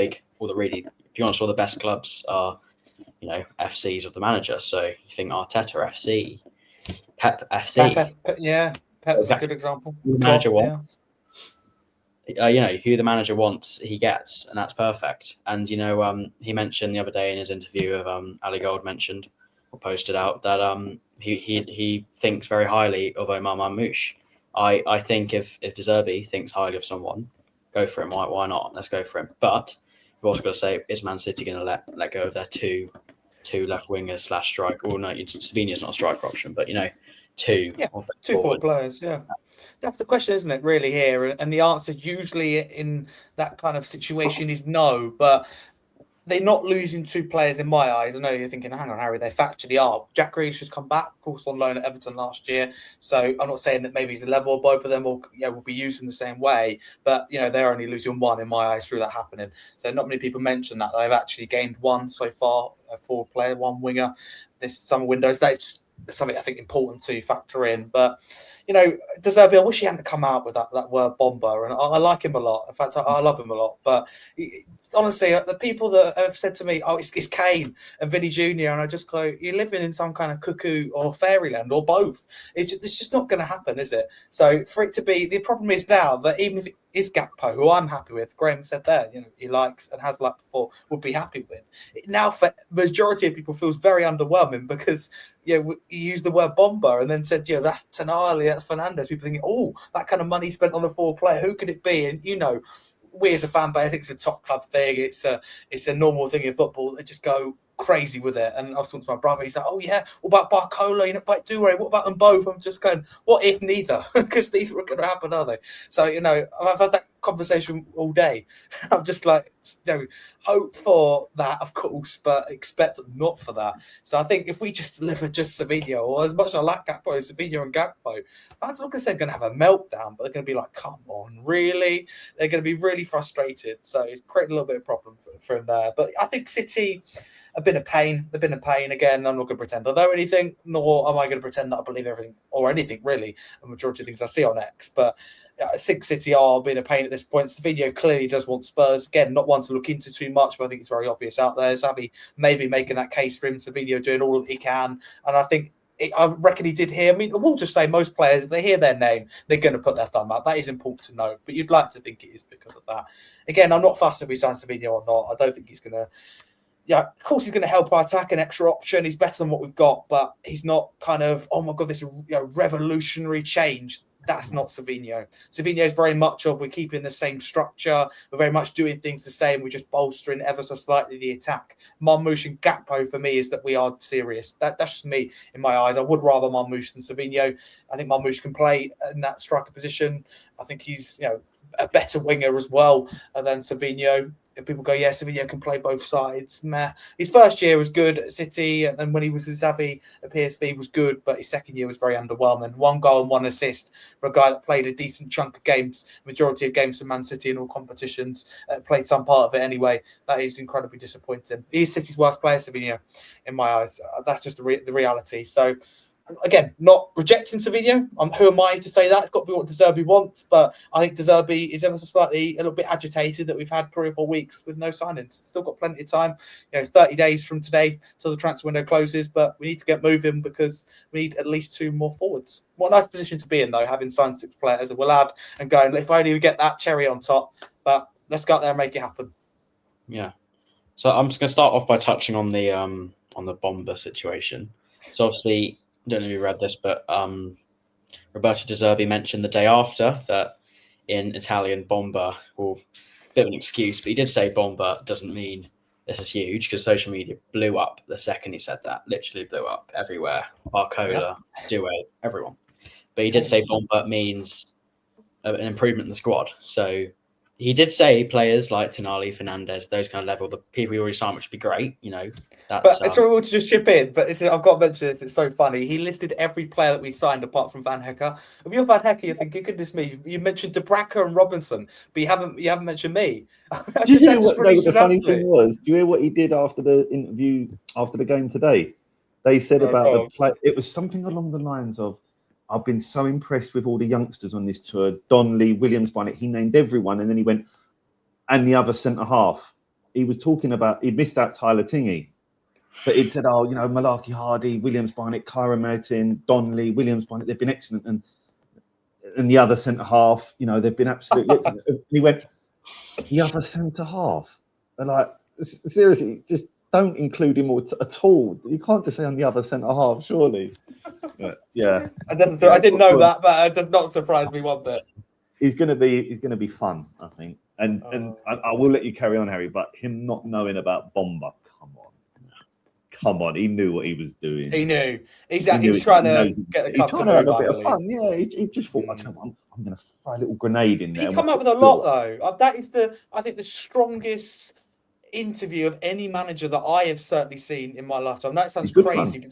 best clubs are FCs of the manager. So you think Arteta FC, Pep FC. Pep, Pep's a good example. The manager wants who the manager wants, he gets, and that's perfect. And he mentioned the other day in his interview of Ali Gold mentioned or posted out that he thinks very highly of Omar Marmoush. I think if De Zerbi thinks highly of someone, go for him. Why not? Let's go for him. But we've also got to say, is Man City going to let go of their two left wingers / strike? Well, no, Savinia's not a striker option, but two. Yeah, two forward players. Yeah, that's the question, isn't it? Really here, and the answer usually in that kind of situation is no. But they're not losing two players in my eyes. I know you're thinking, hang on, Harry, they factually are. Jack Grealish has come back, of course, on loan at Everton last year. So I'm not saying that maybe he's a level of both of them or will be used in the same way. But, they're only losing one in my eyes through that happening. So not many people mention that. They've actually gained one so far, a forward player, one winger this summer window. So that's something I think important to factor in. But, De Zerbi, I wish he hadn't come out with that word bomber. And I like him a lot. In fact, I love him a lot. But honestly, the people that have said to me, it's Kane and Vinny Jr., and I just go, you're living in some kind of cuckoo or fairyland or both. It's just not going to happen, is it? So for it to be, the problem is now that even if it is Gakpo, who I'm happy with, Graeme said there, he likes and has liked before, would be happy with. Now, for majority of people, feels very underwhelming because you used the word bomber and then said, that's Tonali, that's Fernandes. People thinking, that kind of money spent on a forward player, who could it be? And we as a fan base, I think it's a top club thing. It's a normal thing in football. They just go crazy with it. And I was talking to my brother. He's like, "Oh yeah, what about Barcola? About Dure? What about them both?" I'm just going, "What if neither?" Because neither are going to happen, are they? So I've had that conversation all day. I'm just like, hope for that, of course, but expect not for that. So I think if we just deliver just Savinho, or as much as I like Gakpo, Savinho and Gakpo, fans are not going to say they're going to have a meltdown, but they're going to be like, come on, really? They're going to be really frustrated. So it's creating a little bit of problem for him there. But I think City have been a pain. They've been a pain. Again, I'm not going to pretend I know anything, nor am I going to pretend that I believe everything or anything, really. A majority of things I see on X. But I think City are being a pain at this point. Savinho clearly does want Spurs. Again, not one to look into too much, but I think it's very obvious out there. Xavi maybe making that case for him. Savinho doing all that he can. And I think, I reckon he did hear. I mean, we'll just say most players, if they hear their name, they're going to put their thumb out. That is important to know. But you'd like to think it is because of that. Again, I'm not fussed if we sign Savinho or not. I don't think he's going to. Yeah, of course he's going to help our attack, an extra option. He's better than what we've got, but he's not kind of, oh my God, this revolutionary change. That's not Savinho. Savinho is very much of, we're keeping the same structure. We're very much doing things the same. We're just bolstering ever so slightly the attack. Marmoush and Gakpo for me is that we are serious. That's just me in my eyes. I would rather Marmoush than Savinho. I think Marmoush can play in that striker position. I think he's a better winger as well than Savinho. People go, yeah, Savinho can play both sides. Meh. His first year was good at City, and then when he was with Xavi at PSV was good, but his second year was very underwhelming. 1 goal and 1 assist for a guy that played a decent chunk of games, majority of games for Man City in all competitions, played some part of it anyway. That is incredibly disappointing. He's City's worst player, Savinho, in my eyes. That's just the reality. So, again, not rejecting Savinho. Who am I to say that? It's got to be what De Zerbi wants, but I think De Zerbi is ever so slightly a little bit agitated that we've had 3 or 4 weeks with no signings. Still got plenty of time, 30 days from today till the transfer window closes, but we need to get moving because we need at least 2 more forwards. What a nice position to be in, though, having signed 6 players, and we'll add and going, if only we get that cherry on top, but let's go out there and make it happen. Yeah. So I'm just going to start off by touching on the bomber situation. So obviously, I don't know if you read this, but Roberto De Zerbi mentioned the day after that in Italian, bomba, well, a bit of an excuse, but he did say bomba doesn't mean this is huge because social media blew up the second he said that, literally blew up everywhere. Barcola, Due, everyone. But he did say bomba means an improvement in the squad. So he did say players like Tonali, Fernandes, those kind of level, the people he already signed, which would be great, That's, but sorry, to just chip in, but I've got to mention this. It's so funny. He listed every player that we signed apart from Van Hecke. If you're Van Hecke, you're thinking, goodness me, you mentioned De Bruyne and Robinson, but you haven't mentioned me. Do you hear what the funny thing was? Do you hear what he did after the interview, after the game today? They said about the play. It was something along the lines of, I've been so impressed with all the youngsters on this tour. Donnelly, Williams-Barnett, he named everyone. And then he went, and the other centre-half. He was talking about, he missed out Tyler Tingey. But it said, Malaki Hardy, Williams-Barnett, Kyra Merton, Donnelly, Williams-Barnett, they've been excellent. And and the other centre half, you know, they've been absolutely excellent. And he went, the other centre half. And like, seriously, just don't include him at all. You can't just say on the other centre half, surely. But, yeah. I didn't know that, but it does not surprise me one bit. He's going to be fun, I think. And I will let you carry on, Harry, but him not knowing about Bomber, come on, he knew what he was doing. He knew. Exactly. He was trying to get the club to move, have a bit of fun. Yeah, he just thought, I'm going to throw a little grenade in there. He come up with a lot, though. That is I think the strongest interview of any manager that I have certainly seen in my lifetime. That sounds crazy,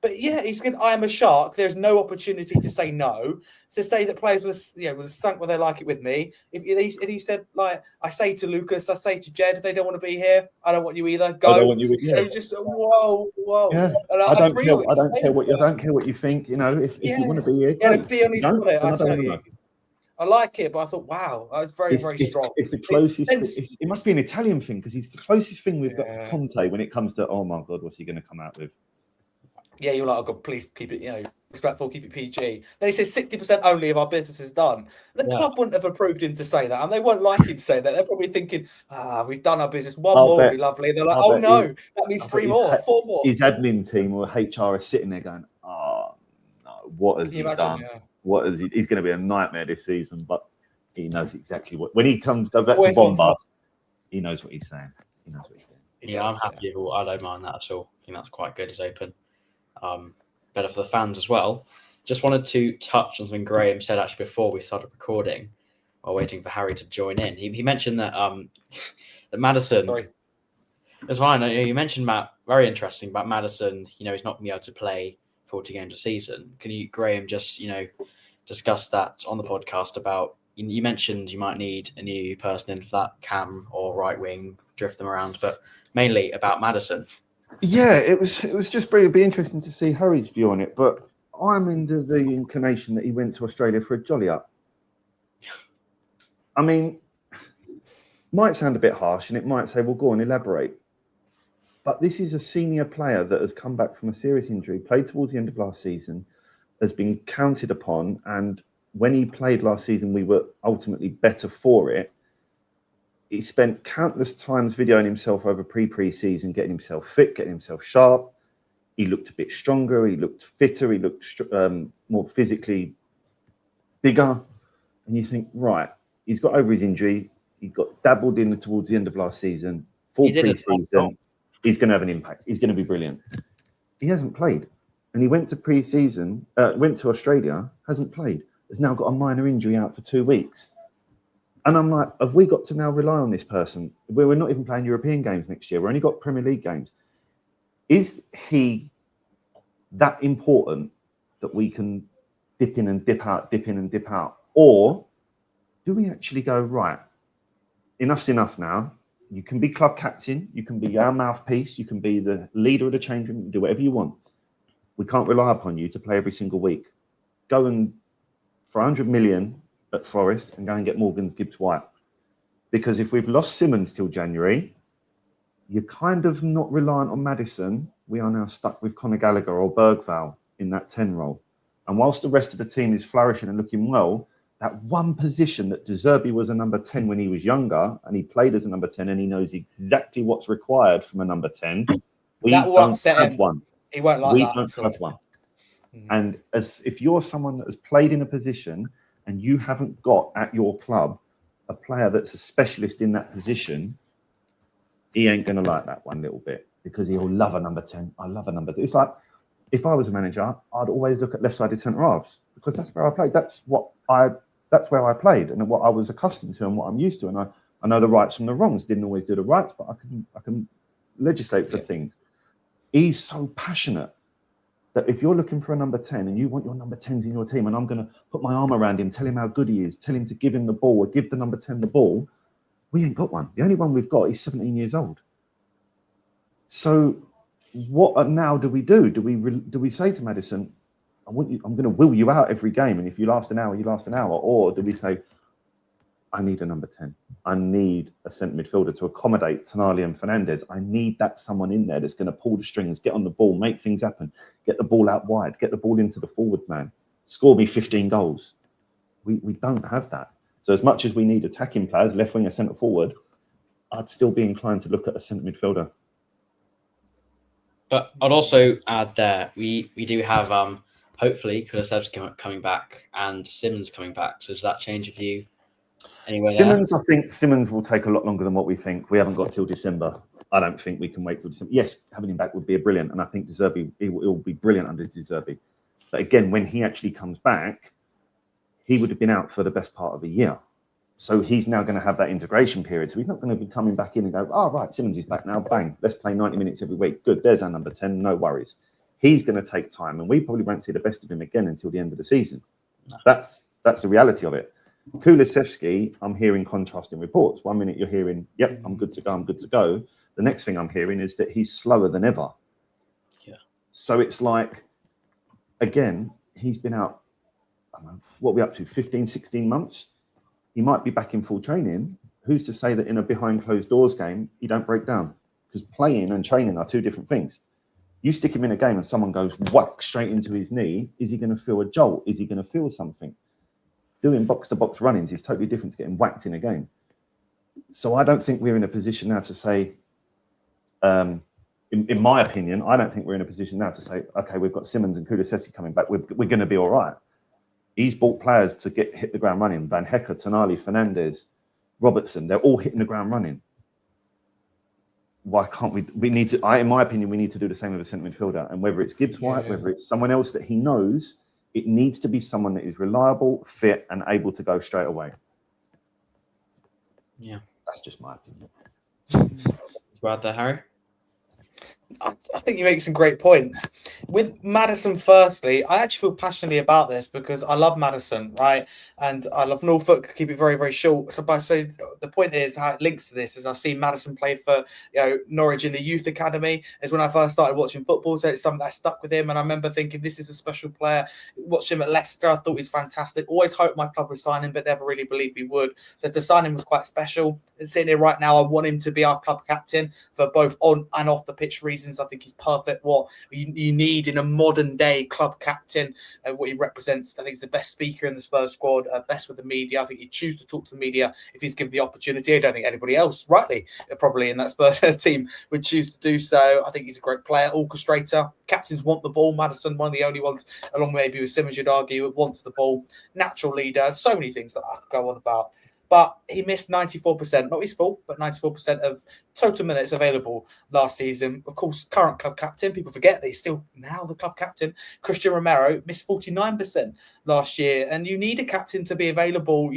but yeah, he's going. I am a shark. There's no opportunity to say no. To say that players was sunk where they like it with me. If he said, like, I say to Lucas, I say to Jed, if they don't want to be here, I don't want you either. Go. I don't want you. Yeah. Just whoa. Yeah. I don't care what you think. You know, if you want to be here, be on his holiday. I tell you. I like it, but I thought, wow, that's very strong. It's the closest. It must be an Italian thing because he's the closest thing we've got to Conte when it comes to, oh my God, what's he going to come out with? Yeah, you're like, oh God, please keep it, respectful, keep it PG. Then he says 60% only of our business is done. The club wouldn't have approved him to say that, and they won't like him to say that. They're probably thinking, we've done our business. One more will be lovely. And they're like, oh no, that means 3 more, 4 more. His admin team or HR are sitting there going, oh no, what has he done? Yeah. What is he? He's going to be a nightmare this season, but he knows exactly what. When he go back to Bomber, he knows what he's saying. He knows what he's saying. I'm happy. I don't mind that at all. I think that's quite good as open. Better for the fans as well. Just wanted to touch on something Graeme said actually before we started recording, while waiting for Harry to join in. He mentioned that that Maddison. Sorry. It's fine. You mentioned very interesting about Maddison. He's not going to be able to play 40 games a season. Can you, Graeme, just discuss that on the podcast about? You mentioned you might need a new person in for that cam or right wing, drift them around, but mainly about Maddison. Yeah, it was just be interesting to see Harry's view on it, but I'm under the inclination that he went to Australia for a jolly up. I mean, might sound a bit harsh, and it might say, well, go on, elaborate. But this is a senior player that has come back from a serious injury, played towards the end of last season, has been counted upon, and when he played last season, we were ultimately better for it. He spent countless times videoing himself over pre-season, getting himself fit, getting himself sharp. He looked a bit stronger. He looked fitter. He looked more physically bigger. And you think, right, he's got over his injury. He got dabbled in towards the end of last season. Full pre-season. He's going to have an impact. He's going to be brilliant. He hasn't played. And he went to pre-season, went to Australia, hasn't played. Has now got a minor injury out for 2 weeks. And I'm like, have we got to now rely on this person? We're not even playing European games next year. We've only got Premier League games. Is he that important that we can dip in and dip out, dip in and dip out? Or do we actually go, right, enough's enough now. You can be club captain. You can be our mouthpiece. You can be the leader of the change room. You can do whatever you want. We can't rely upon you to play every single week. Go and for 100 million at Forest and go and get Morgan's Gibbs White. Because if we've lost Simmons till January, you're kind of not reliant on Maddison. We are now stuck with Conor Gallagher or Bergvall in that 10 role. And whilst the rest of the team is flourishing and looking well, that one position that De Zerbi was a number 10 when he was younger and he played as a number 10 and he knows exactly what's required from a number 10, we don't have one. He won't like we that. We don't have one. And if you're someone that has played in a position and you haven't got at your club a player that's a specialist in that position, he ain't going to like that one little bit because he'll love a number 10. I love a number 10. It's like if I was a manager, I'd always look at left-sided centre halves because that's where I played. That's where I played and what I was accustomed to and what I'm used to. And I know the rights from the wrongs. Didn't always do the rights, but I can legislate for things. He's so passionate that if you're looking for a number 10 and you want your number 10s in your team and I'm going to put my arm around him, tell him how good he is, tell him to give him the ball or give the number 10 the ball, we ain't got one. The only one we've got is 17 years old. So what now do we do? Do we say to Maddison, I'm going to will you out every game and if you last an hour, you last an hour? Or do we say, I need a number 10. I need a centre midfielder to accommodate Tonali and Fernandes. I need that someone in there that's going to pull the strings, get on the ball, make things happen, get the ball out wide, get the ball into the forward man, score me 15 goals. We don't have that. So as much as we need attacking players, left winger, centre forward, I'd still be inclined to look at a centre midfielder. But I'd also add there we do have hopefully Kulusevski coming back and Simmons coming back. So does that change your view anywhere Simmons, I think Simmons will take a lot longer than what we think. We haven't got till December. I don't think we can wait till December. Yes, having him back would be brilliant, and I think De Zerbi, it will be brilliant under De Zerbi. But again, when he actually comes back, he would have been out for the best part of a year. So he's now going to have that integration period. So he's not going to be coming back in and go, oh, right, Simmons is back now. Bang, let's play 90 minutes every week. Good, there's our number 10. No worries. He's going to take time, and we probably won't see the best of him again until the end of the season. No. That's the reality of it. Kulusevski, I'm hearing contrasting reports. 1 minute you're hearing, yep, I'm good to go. The next thing I'm hearing is that he's slower than ever. Yeah. So it's like, again, he's been out, I don't know, what are we up to, 15, 16 months? He might be back in full training. Who's to say that in a behind closed doors game, he don't break down? Because playing and training are two different things. You stick him in a game and someone goes whack straight into his knee. Is he going to feel a jolt? Is he going to feel something? Doing box-to-box run-ins is totally different to getting whacked in a game. So I don't think we're in a position now to say, in my opinion, I don't think we're in a position now to say, okay, we've got Simmons and Kulusevski coming back. We're going to be all right. He's bought players to hit the ground running. Van Hecker, Tonali, Fernandes, Robertson, they're all hitting the ground running. Why can't we? We need to, in my opinion, we need to do the same with a centre midfielder. And whether it's Gibbs White, whether it's someone else that he knows, it needs to be someone that is reliable, fit, and able to go straight away. Yeah. That's just my opinion. You add there, Harry? I think you make some great points. With Maddison, firstly, I actually feel passionately about this because I love Maddison, right? And I love Norfolk, keep it very, very short. So, the point is, how it links to this is I've seen Maddison play for Norwich in the youth academy. Is when I first started watching football, so it's something that stuck with him. And I remember thinking, this is a special player. Watched him at Leicester, I thought he was fantastic. Always hoped my club would sign him, but never really believed we would. So to sign him was quite special. And sitting here right now, I want him to be our club captain for both on and off the pitch reasons. I think he's perfect. What you need in a modern day club captain, what he represents. I think he's the best speaker in the Spurs squad, best with the media. I think he'd choose to talk to the media if he's given the opportunity. I don't think anybody else, rightly, probably in that Spurs team would choose to do so. I think he's a great player, orchestrator. Captains want the ball. Maddison, one of the only ones, along maybe with Simmons, you'd argue, wants the ball. Natural leader. So many things that I could go on about. But he missed 94%, not his fault, but 94% of total minutes available last season. Of course, current club captain, people forget that he's still now the club captain. Christian Romero missed 49% last year. And you need a captain to be available,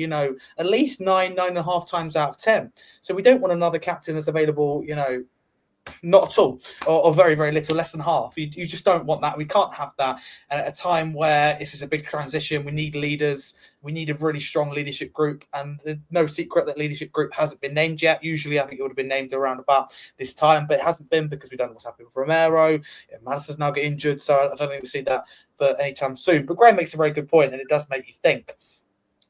at least 9.5 times out of 10. So we don't want another captain that's available, not at all, or very, very little, less than half. You just don't want that. We can't have that. And at a time where this is a big transition, we need leaders. We need a really strong leadership group. And no secret that leadership group hasn't been named yet. Usually, I think it would have been named around about this time, but it hasn't been because we don't know what's happening with Romero. Madison's now getting injured, so I don't think we'll see that for any time soon. But Graeme makes a very good point, and it does make you think.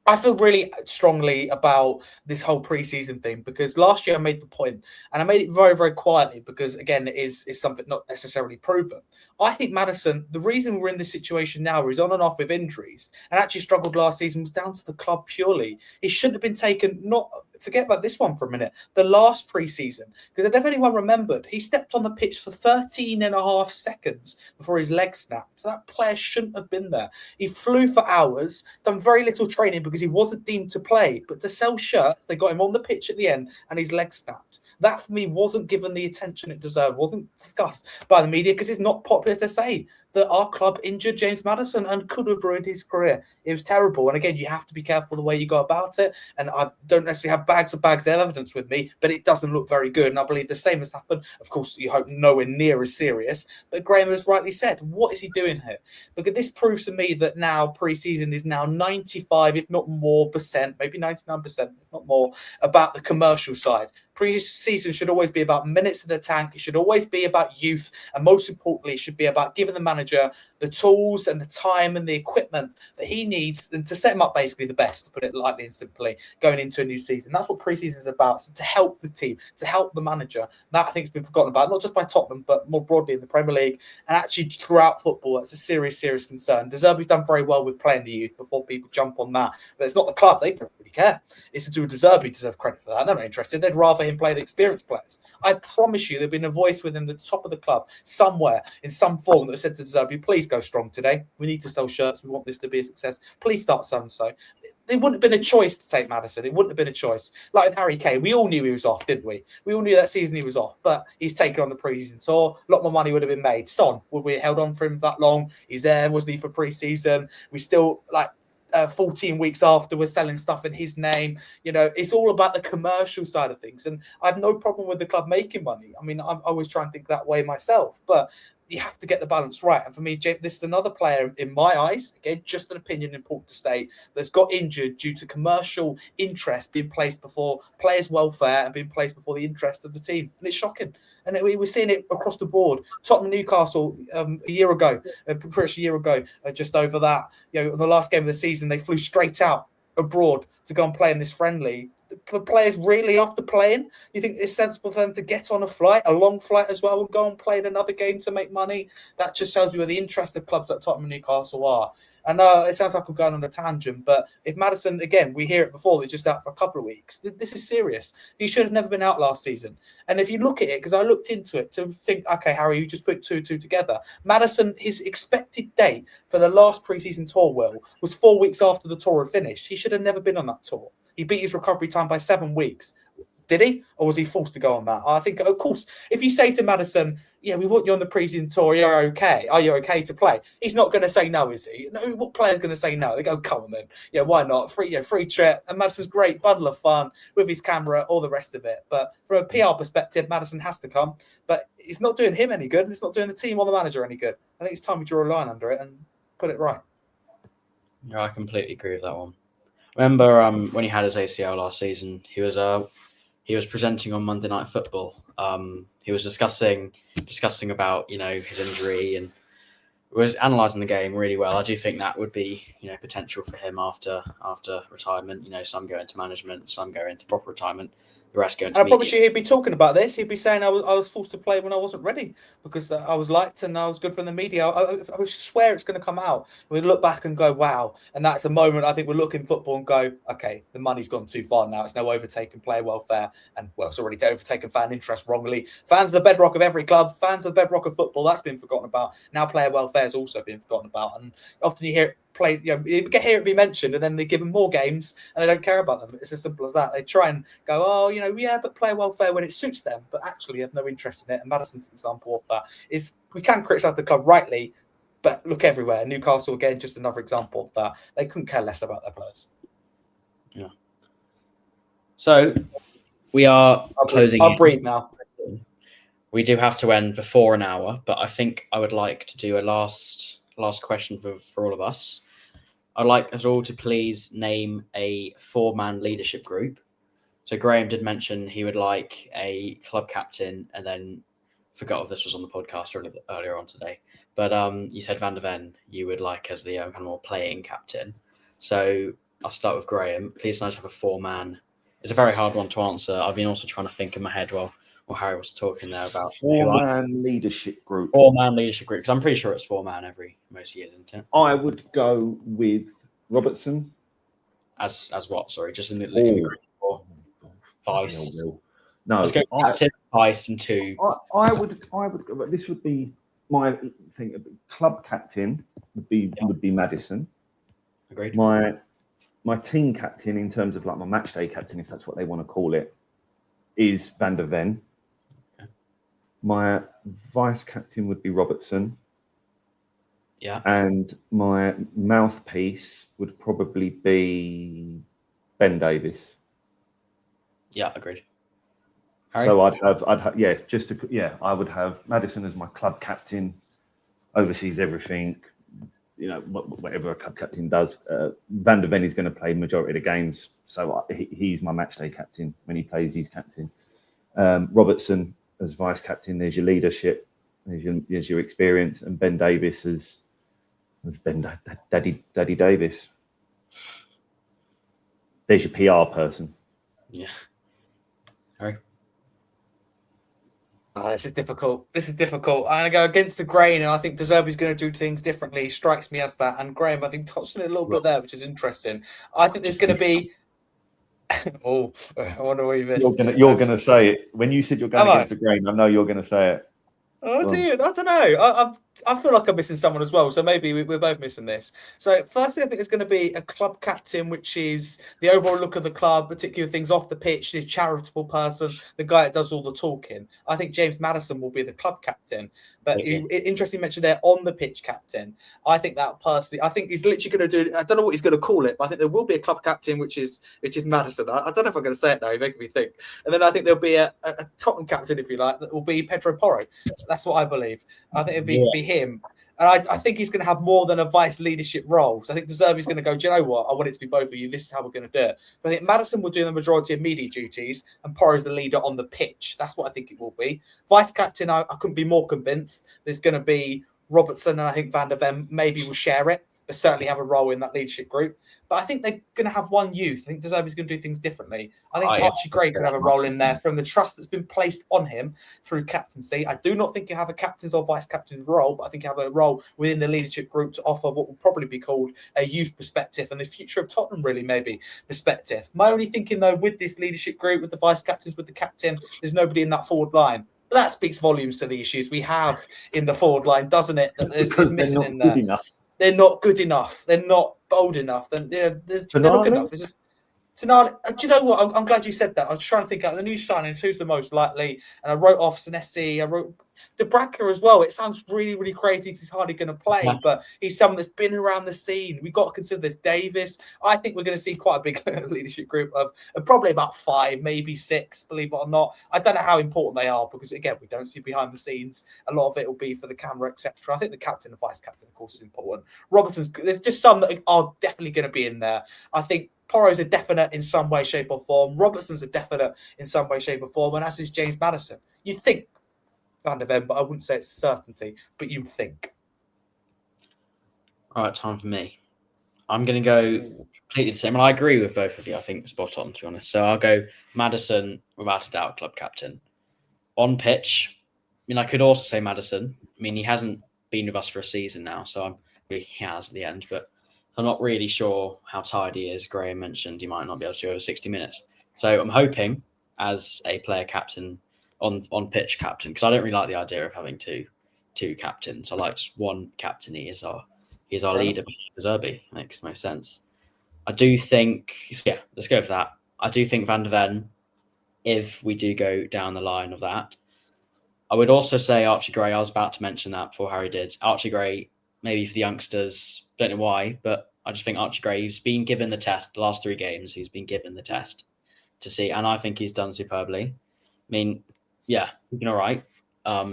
I feel really strongly about this whole preseason thing because last year I made the point and I made it very, very quietly because, again, it is something not necessarily proven. I think Maddison, the reason we're in this situation now where he's on and off with injuries and actually struggled last season was down to the club purely. He shouldn't have been taken, forget about this one for a minute, the last preseason, because if anyone remembered, he stepped on the pitch for 13.5 seconds before his leg snapped. So that player shouldn't have been there. He flew for hours, done very little training because he wasn't deemed to play, but to sell shirts, they got him on the pitch at the end and his leg snapped. That, for me, wasn't given the attention it deserved, wasn't discussed by the media because it's not popular to say that our club injured James Maddison and could have ruined his career. It was terrible. And again, you have to be careful the way you go about it. And I don't necessarily have bags of evidence with me, but it doesn't look very good. And I believe the same has happened. Of course, you hope nowhere near as serious. But Graeme has rightly said, what is he doing here? Because this proves to me that now pre-season is now 95, if not more percent, maybe 99%, if not more, about the commercial side. Pre-season should always be about minutes in the tank. It should always be about youth. And most importantly, it should be about giving the manager the tools and the time and the equipment that he needs and to set him up basically the best, to put it lightly and simply, going into a new season. That's what preseason is about. So to help the team, to help the manager, that I think has been forgotten about, not just by Tottenham, but more broadly in the Premier League and actually throughout football. It's a serious concern. De Zerbi's done very well with playing the youth before people jump on that. But it's not the club. They don't really care. It's to do with De Zerbi deserve credit for that. They're not interested. They'd rather him play the experienced players. I promise you there'd been a voice within the top of the club somewhere in some form that said to De Zerbi, please go strong today. We need to sell shirts. We want this to be a success. Please start so-and-so. It wouldn't have been a choice to take Maddison. It wouldn't have been a choice. Like with Harry Kane, we all knew he was off, didn't we? We all knew that season he was off, but he's taken on the preseason tour. A lot more money would have been made. Son, would we have held on for him that long? He's there, wasn't he, for preseason? We still, 14 weeks after, we're selling stuff in his name. You know, it's all about the commercial side of things. And I have no problem with the club making money. I mean, I always try and think that way myself, but you have to get the balance right. And for me, this is another player, in my eyes, again, just an opinion, important to state, that's got injured due to commercial interest being placed before players' welfare and being placed before the interest of the team. And it's shocking. And we're seeing it across the board. Tottenham, Newcastle, a year ago, pretty much a year ago, just over that. You know, in the last game of the season, they flew straight out abroad to go and play in this friendly. The players really after playing, you think it's sensible for them to get on a flight, a long flight as well, and go and play in another game to make money? That just tells you where the interest of clubs like Tottenham and Newcastle are. And it sounds like I'm going on a tangent, but if Maddison, again, we hear it before, they're just out for a couple of weeks. This is serious. He should have never been out last season. And if you look at it, because I looked into it to think, okay, Harry, you just put two together. Maddison, his expected date for the last preseason tour, was 4 weeks after the tour had finished. He should have never been on that tour. He beat his recovery time by 7 weeks. Did he? Or was he forced to go on that? I think, of course, if you say to Maddison, yeah, we want you on the preseason tour, you're okay. Are you okay to play? He's not going to say no, is he? No, what player's going to say no? They go, come on then. Yeah, why not? Free trip. And Maddison's great, bundle of fun with his camera, all the rest of it. But from a PR perspective, Maddison has to come. But it's not doing him any good, and it's not doing the team or the manager any good. I think it's time we draw a line under it and put it right. Yeah, I completely agree with that one. Remember when he had his ACL last season, he was presenting on Monday Night Football. He was discussing about, you know, his injury and was analysing the game really well. I do think that would be, you know, potential for him after retirement. You know, some go into management, some go into proper retirement. The rest go into and I promise you he'd be talking about this. He'd be saying I was forced to play when I wasn't ready because I was liked and I was good from the media. I swear it's going to come out. We look back and go, wow. And that's a moment I think we'll look in football and go, okay, the money's gone too far now. It's now overtaken player welfare and, well, it's already overtaken fan interest wrongly. Fans are the bedrock of every club. Fans are the bedrock of football. That's been forgotten about. Now player welfare has also been forgotten about. And often you hear it play, you know, you get hear it be mentioned, and then they give them more games, and they don't care about them. It's as simple as that. They try and go, oh, you know, yeah, but player welfare when it suits them, but actually have no interest in it. And Maddison's an example of that. Is we can criticise the club rightly, but look everywhere. Newcastle again, just another example of that. They couldn't care less about their players. Yeah. So we are closing. I'll breathe now. We do have to end before an hour, but I think I would like to do a last question for all of us. I'd like us all to please name a 4-man leadership group. So Graeme did mention he would like a club captain, and then forgot if this was on the podcast earlier on today. But you said Van der Ven you would like as the kind of more playing captain. So I'll start with Graeme. Please nice to have a 4-man. It's a very hard one to answer. I've been also trying to think in my head while Harry was talking there about 4-man leadership group. 4-man leadership group, because I'm pretty sure it's 4-man most years, isn't it? I would go with Robertson. As what? Sorry, just in the group or vice. No, let's go captain, vice, and 2. I would go. But this would be my thing. Club captain would be Maddison. Agreed. My team captain, in terms of like my match day captain, if that's what they want to call it, is Van der Ven. My vice captain would be Robertson. Yeah. And my mouthpiece would probably be Ben Davies. Yeah, agreed. Harry? So I would have Maddison as my club captain, oversees everything, you know, whatever a club captain does. Van der Ven is going to play majority of the games, so he's my match day captain. When he plays, he's captain. Robertson as vice captain, there's your leadership, there's your experience, and Ben Davies as It's been Daddy Davis. There's your PR person. Yeah. Harry? Oh, this is difficult. I'm going to go against the grain, and I think De Zerbi's going to do things differently. He strikes me as that. And Graeme, I think, touched on it a little bit there, which is interesting. I think there's going to be... Oh, I wonder what you missed. You're gonna say it. When you said you're going Am against the grain, I know you're going to say it. Oh, dude, I don't know. I feel like I'm missing someone as well, so maybe we're both missing this. So, firstly, I think it's going to be a club captain, which is the overall look of the club, particularly things off the pitch, the charitable person, the guy that does all the talking. I think James Maddison will be the club captain. But interesting mention there on the pitch captain. I think that personally, I think he's literally going to do. I don't know what he's going to call it, but I think there will be a club captain, which is Maddison. I don't know if I'm going to say it now. You're making me think. And then I think there'll be a Tottenham captain, if you like, that will be Pedro Porro. That's what I believe. I think it'll be him. And I think he's going to have more than a vice leadership role. So I think De Zerbi's going to go, do you know what? I want it to be both of you. This is how we're going to do it. But I think Maddison will do the majority of media duties and Porro's the leader on the pitch. That's what I think it will be. Vice captain, I couldn't be more convinced. There's going to be Robertson, and I think Van der Ven maybe will share it, but certainly have a role in that leadership group. But I think they're going to have one youth. I think De Zerbi's going to do things differently. I think Archie Gray could have a role in there from the trust that's been placed on him through captaincy. I do not think you have a captain's or vice captain's role, but I think you have a role within the leadership group to offer what will probably be called a youth perspective and the future of Tottenham, really, maybe, perspective. My only thinking, though, with this leadership group, with the vice captains, with the captain, there's nobody in that forward line. But that speaks volumes to the issues we have in the forward line, doesn't it? That there's missing in there. They're not good enough. They're not bold enough. They're not good enough. It's just Tonali. Do you know what? I'm glad you said that. I was trying to think out the new signings. Who's the most likely? And I wrote off Senesi. I wrote Debraka as well. It sounds really, really crazy because he's hardly going to play, but he's someone that's been around the scene. We've got to consider this. Davis. I think we're going to see quite a big leadership group of probably about 5, maybe 6, believe it or not. I don't know how important they are because, again, we don't see behind the scenes. A lot of it will be for the camera, etc. I think the captain and vice captain, of course, is important. Robertson's. There's just some that are definitely going to be in there. I think Porro's a definite in some way, shape, or form. Robertson's a definite in some way, shape, or form, and as is James Maddison. You'd think Van der Ven, but I wouldn't say it's a certainty, but you'd think. All right, time for me. I'm going to go completely the same. And I agree with both of you. I think spot on, to be honest. So I'll go Maddison, without a doubt, club captain. On pitch, I mean, I could also say Maddison. I mean, he hasn't been with us for a season now, so he has at the end, but I'm not really sure how tired he is. Graeme mentioned he might not be able to do over 60 minutes. So I'm hoping as a player captain, on pitch captain, because I don't really like the idea of having two captains. I like just one captain. He's our leader, De Zerbi. Makes most sense. I do think, yeah, let's go for that. I do think Van der Ven, if we do go down the line of that. I would also say Archie Gray. I was about to mention that before Harry did. Archie Gray, maybe for the youngsters, don't know why, but I just think Archie Gray, he's been given the test. The last 3 games, he's been given the test to see, and I think he's done superbly. I mean, yeah, he's been all right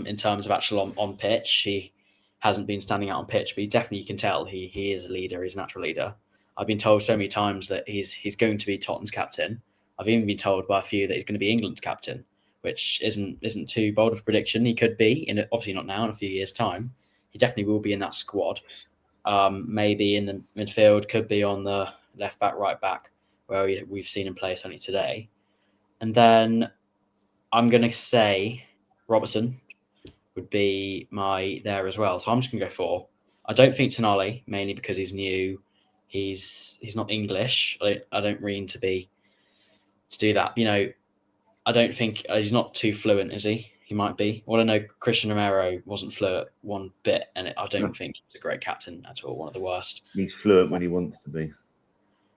in terms of actual on pitch. He hasn't been standing out on pitch, but you can tell he is a leader. He's a natural leader. I've been told so many times that he's going to be Tottenham's captain. I've even been told by a few that he's going to be England's captain, which isn't too bold of a prediction. He could be, obviously not now, in a few years' time. He definitely will be in that squad. Maybe in the midfield, could be on the left back, right back, where we've seen him play only today. And then I'm going to say Robertson would be there as well. So I'm just going to go 4. I don't think Tonali, mainly because he's new. He's not English. I don't mean to do that. I don't think he's not too fluent, is he? He might be. Well, I know Christian Romero wasn't fluent one bit, and I don't think he's a great captain at all. One of the worst. He's fluent when he wants to be.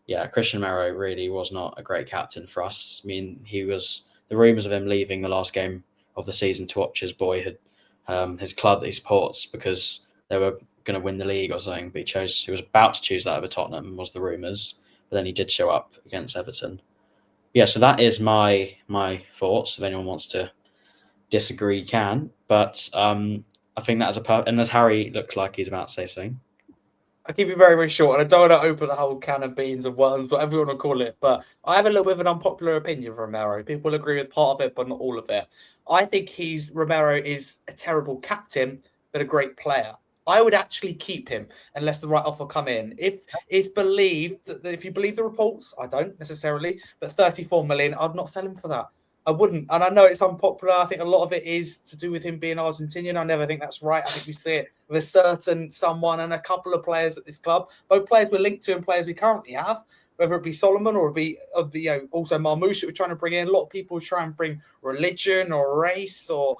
Yeah, Christian Romero really was not a great captain for us. I mean, the rumours of him leaving the last game of the season to watch his boyhood, his club that he supports, because they were going to win the league or something. But he was about to choose that over Tottenham, was the rumours. But then he did show up against Everton. Yeah, so that is my thoughts. If anyone wants to disagree, can. But I think that and as Harry looks like he's about to say something. I'll keep it very, very short, and I don't want to open the whole can of beans of worms, whatever you want to call it. But I have a little bit of an unpopular opinion of Romero. People agree with part of it, but not all of it. I think Romero is a terrible captain, but a great player. I would actually keep him unless the right offer come in. If it's believed that if you believe the reports, I don't necessarily, but 34 million, I'd not sell him for that. I wouldn't. And I know it's unpopular. I think a lot of it is to do with him being Argentinian. I never think that's right. I think we see it with a certain someone and a couple of players at this club. Both players we're linked to and players we currently have, whether it be Solomon or it be also Marmoush that we're trying to bring in. A lot of people try and bring religion or race or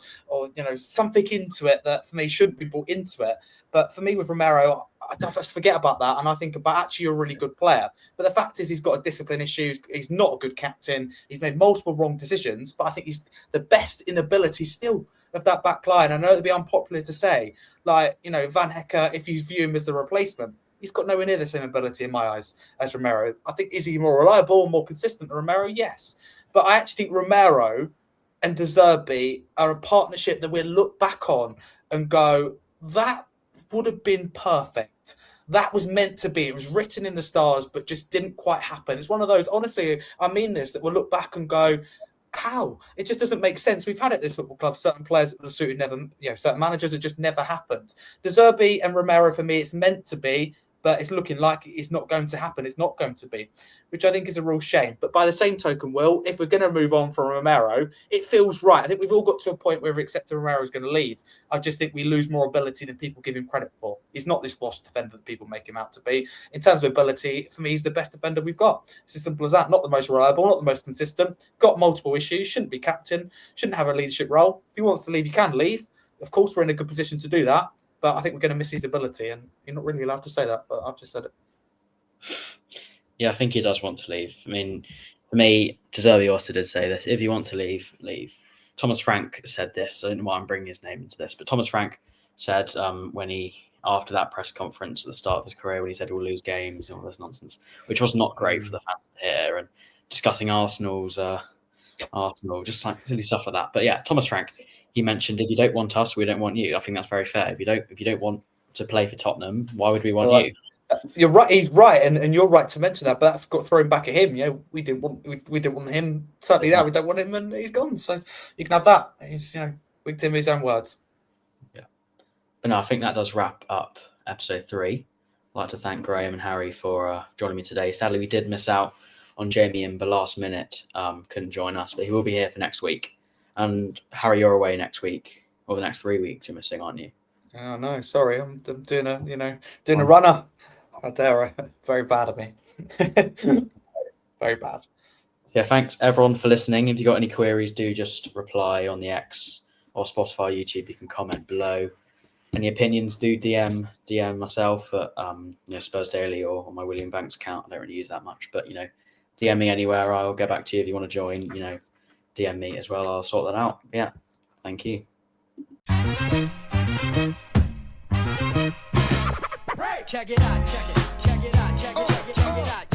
something into it that for me shouldn't be brought into it. But for me with Romero, I don't just forget about that, and I think about actually a really good player. But the fact is, he's got a discipline issues. He's not a good captain. He's made multiple wrong decisions, but I think he's the best in ability still of that back line. I know it'd be unpopular to say, like Van Hecker, if you view him as the replacement, he's got nowhere near the same ability in my eyes as Romero. I think is he more reliable, more consistent than Romero? Yes, but I actually think Romero and De Zerbi are a partnership that we'll look back on and go, that would have been perfect. That was meant to be. It was written in the stars, but just didn't quite happen. It's one of those, honestly, I mean this, that we'll look back and go, how? It just doesn't make sense. We've had it at this football club, certain players that were suited never, certain managers, it just never happened. De Zerbi and Romero, for me, it's meant to be, but it's looking like it's not going to happen. It's not going to be, which I think is a real shame. But by the same token, Will, if we're going to move on from Romero, it feels right. I think we've all got to a point where we accept Romero is going to leave. I just think we lose more ability than people give him credit for. He's not this washed defender that people make him out to be. In terms of ability, for me, he's the best defender we've got. It's as simple as that. Not the most reliable, not the most consistent. Got multiple issues. Shouldn't be captain. Shouldn't have a leadership role. If he wants to leave, he can leave. Of course, we're in a good position to do that. But I think we're going to miss his ability, and you're not really allowed to say that, but I've just said it. Yeah, I think he does want to leave. I mean, for me, De Zerbi also did say this. If you want to leave, leave. Thomas Frank said this. I don't know why I'm bringing his name into this, but Thomas Frank said after that press conference at the start of his career, when he said we'll lose games and all this nonsense, which was not great for the fans to hear, and discussing Arsenal, just like silly stuff like that. But yeah, Thomas Frank, he mentioned, if you don't want us, we don't want you. I think that's very fair. If you don't want to play for Tottenham, why would we want you? You're right. He's right, and you're right to mention that. But that's got thrown back at him. We didn't want him. Certainly now we don't want him, and he's gone. So you can have that. He's with him his own words. Yeah, but no, I think that does wrap up episode 3. I'd like to thank Graeme and Harry for joining me today. Sadly, we did miss out on Jamie in the last minute. Couldn't join us, but he will be here for next week. And Harry, you're away next week, or the next 3 weeks. You're missing, aren't you? Oh no, sorry. I'm doing a runner. How dare I? Very bad of me. Very bad. Yeah, thanks everyone for listening. If you got any queries, do just reply on the X or Spotify, YouTube. You can comment below. Any opinions, do DM myself at Spurs Daily or on my William Banks account. I don't really use that much, but DM me anywhere. I'll get back to you if you want to join. DM me as well. I'll sort that out. Yeah. Thank you. Check it out, check it out, check it out, check it out.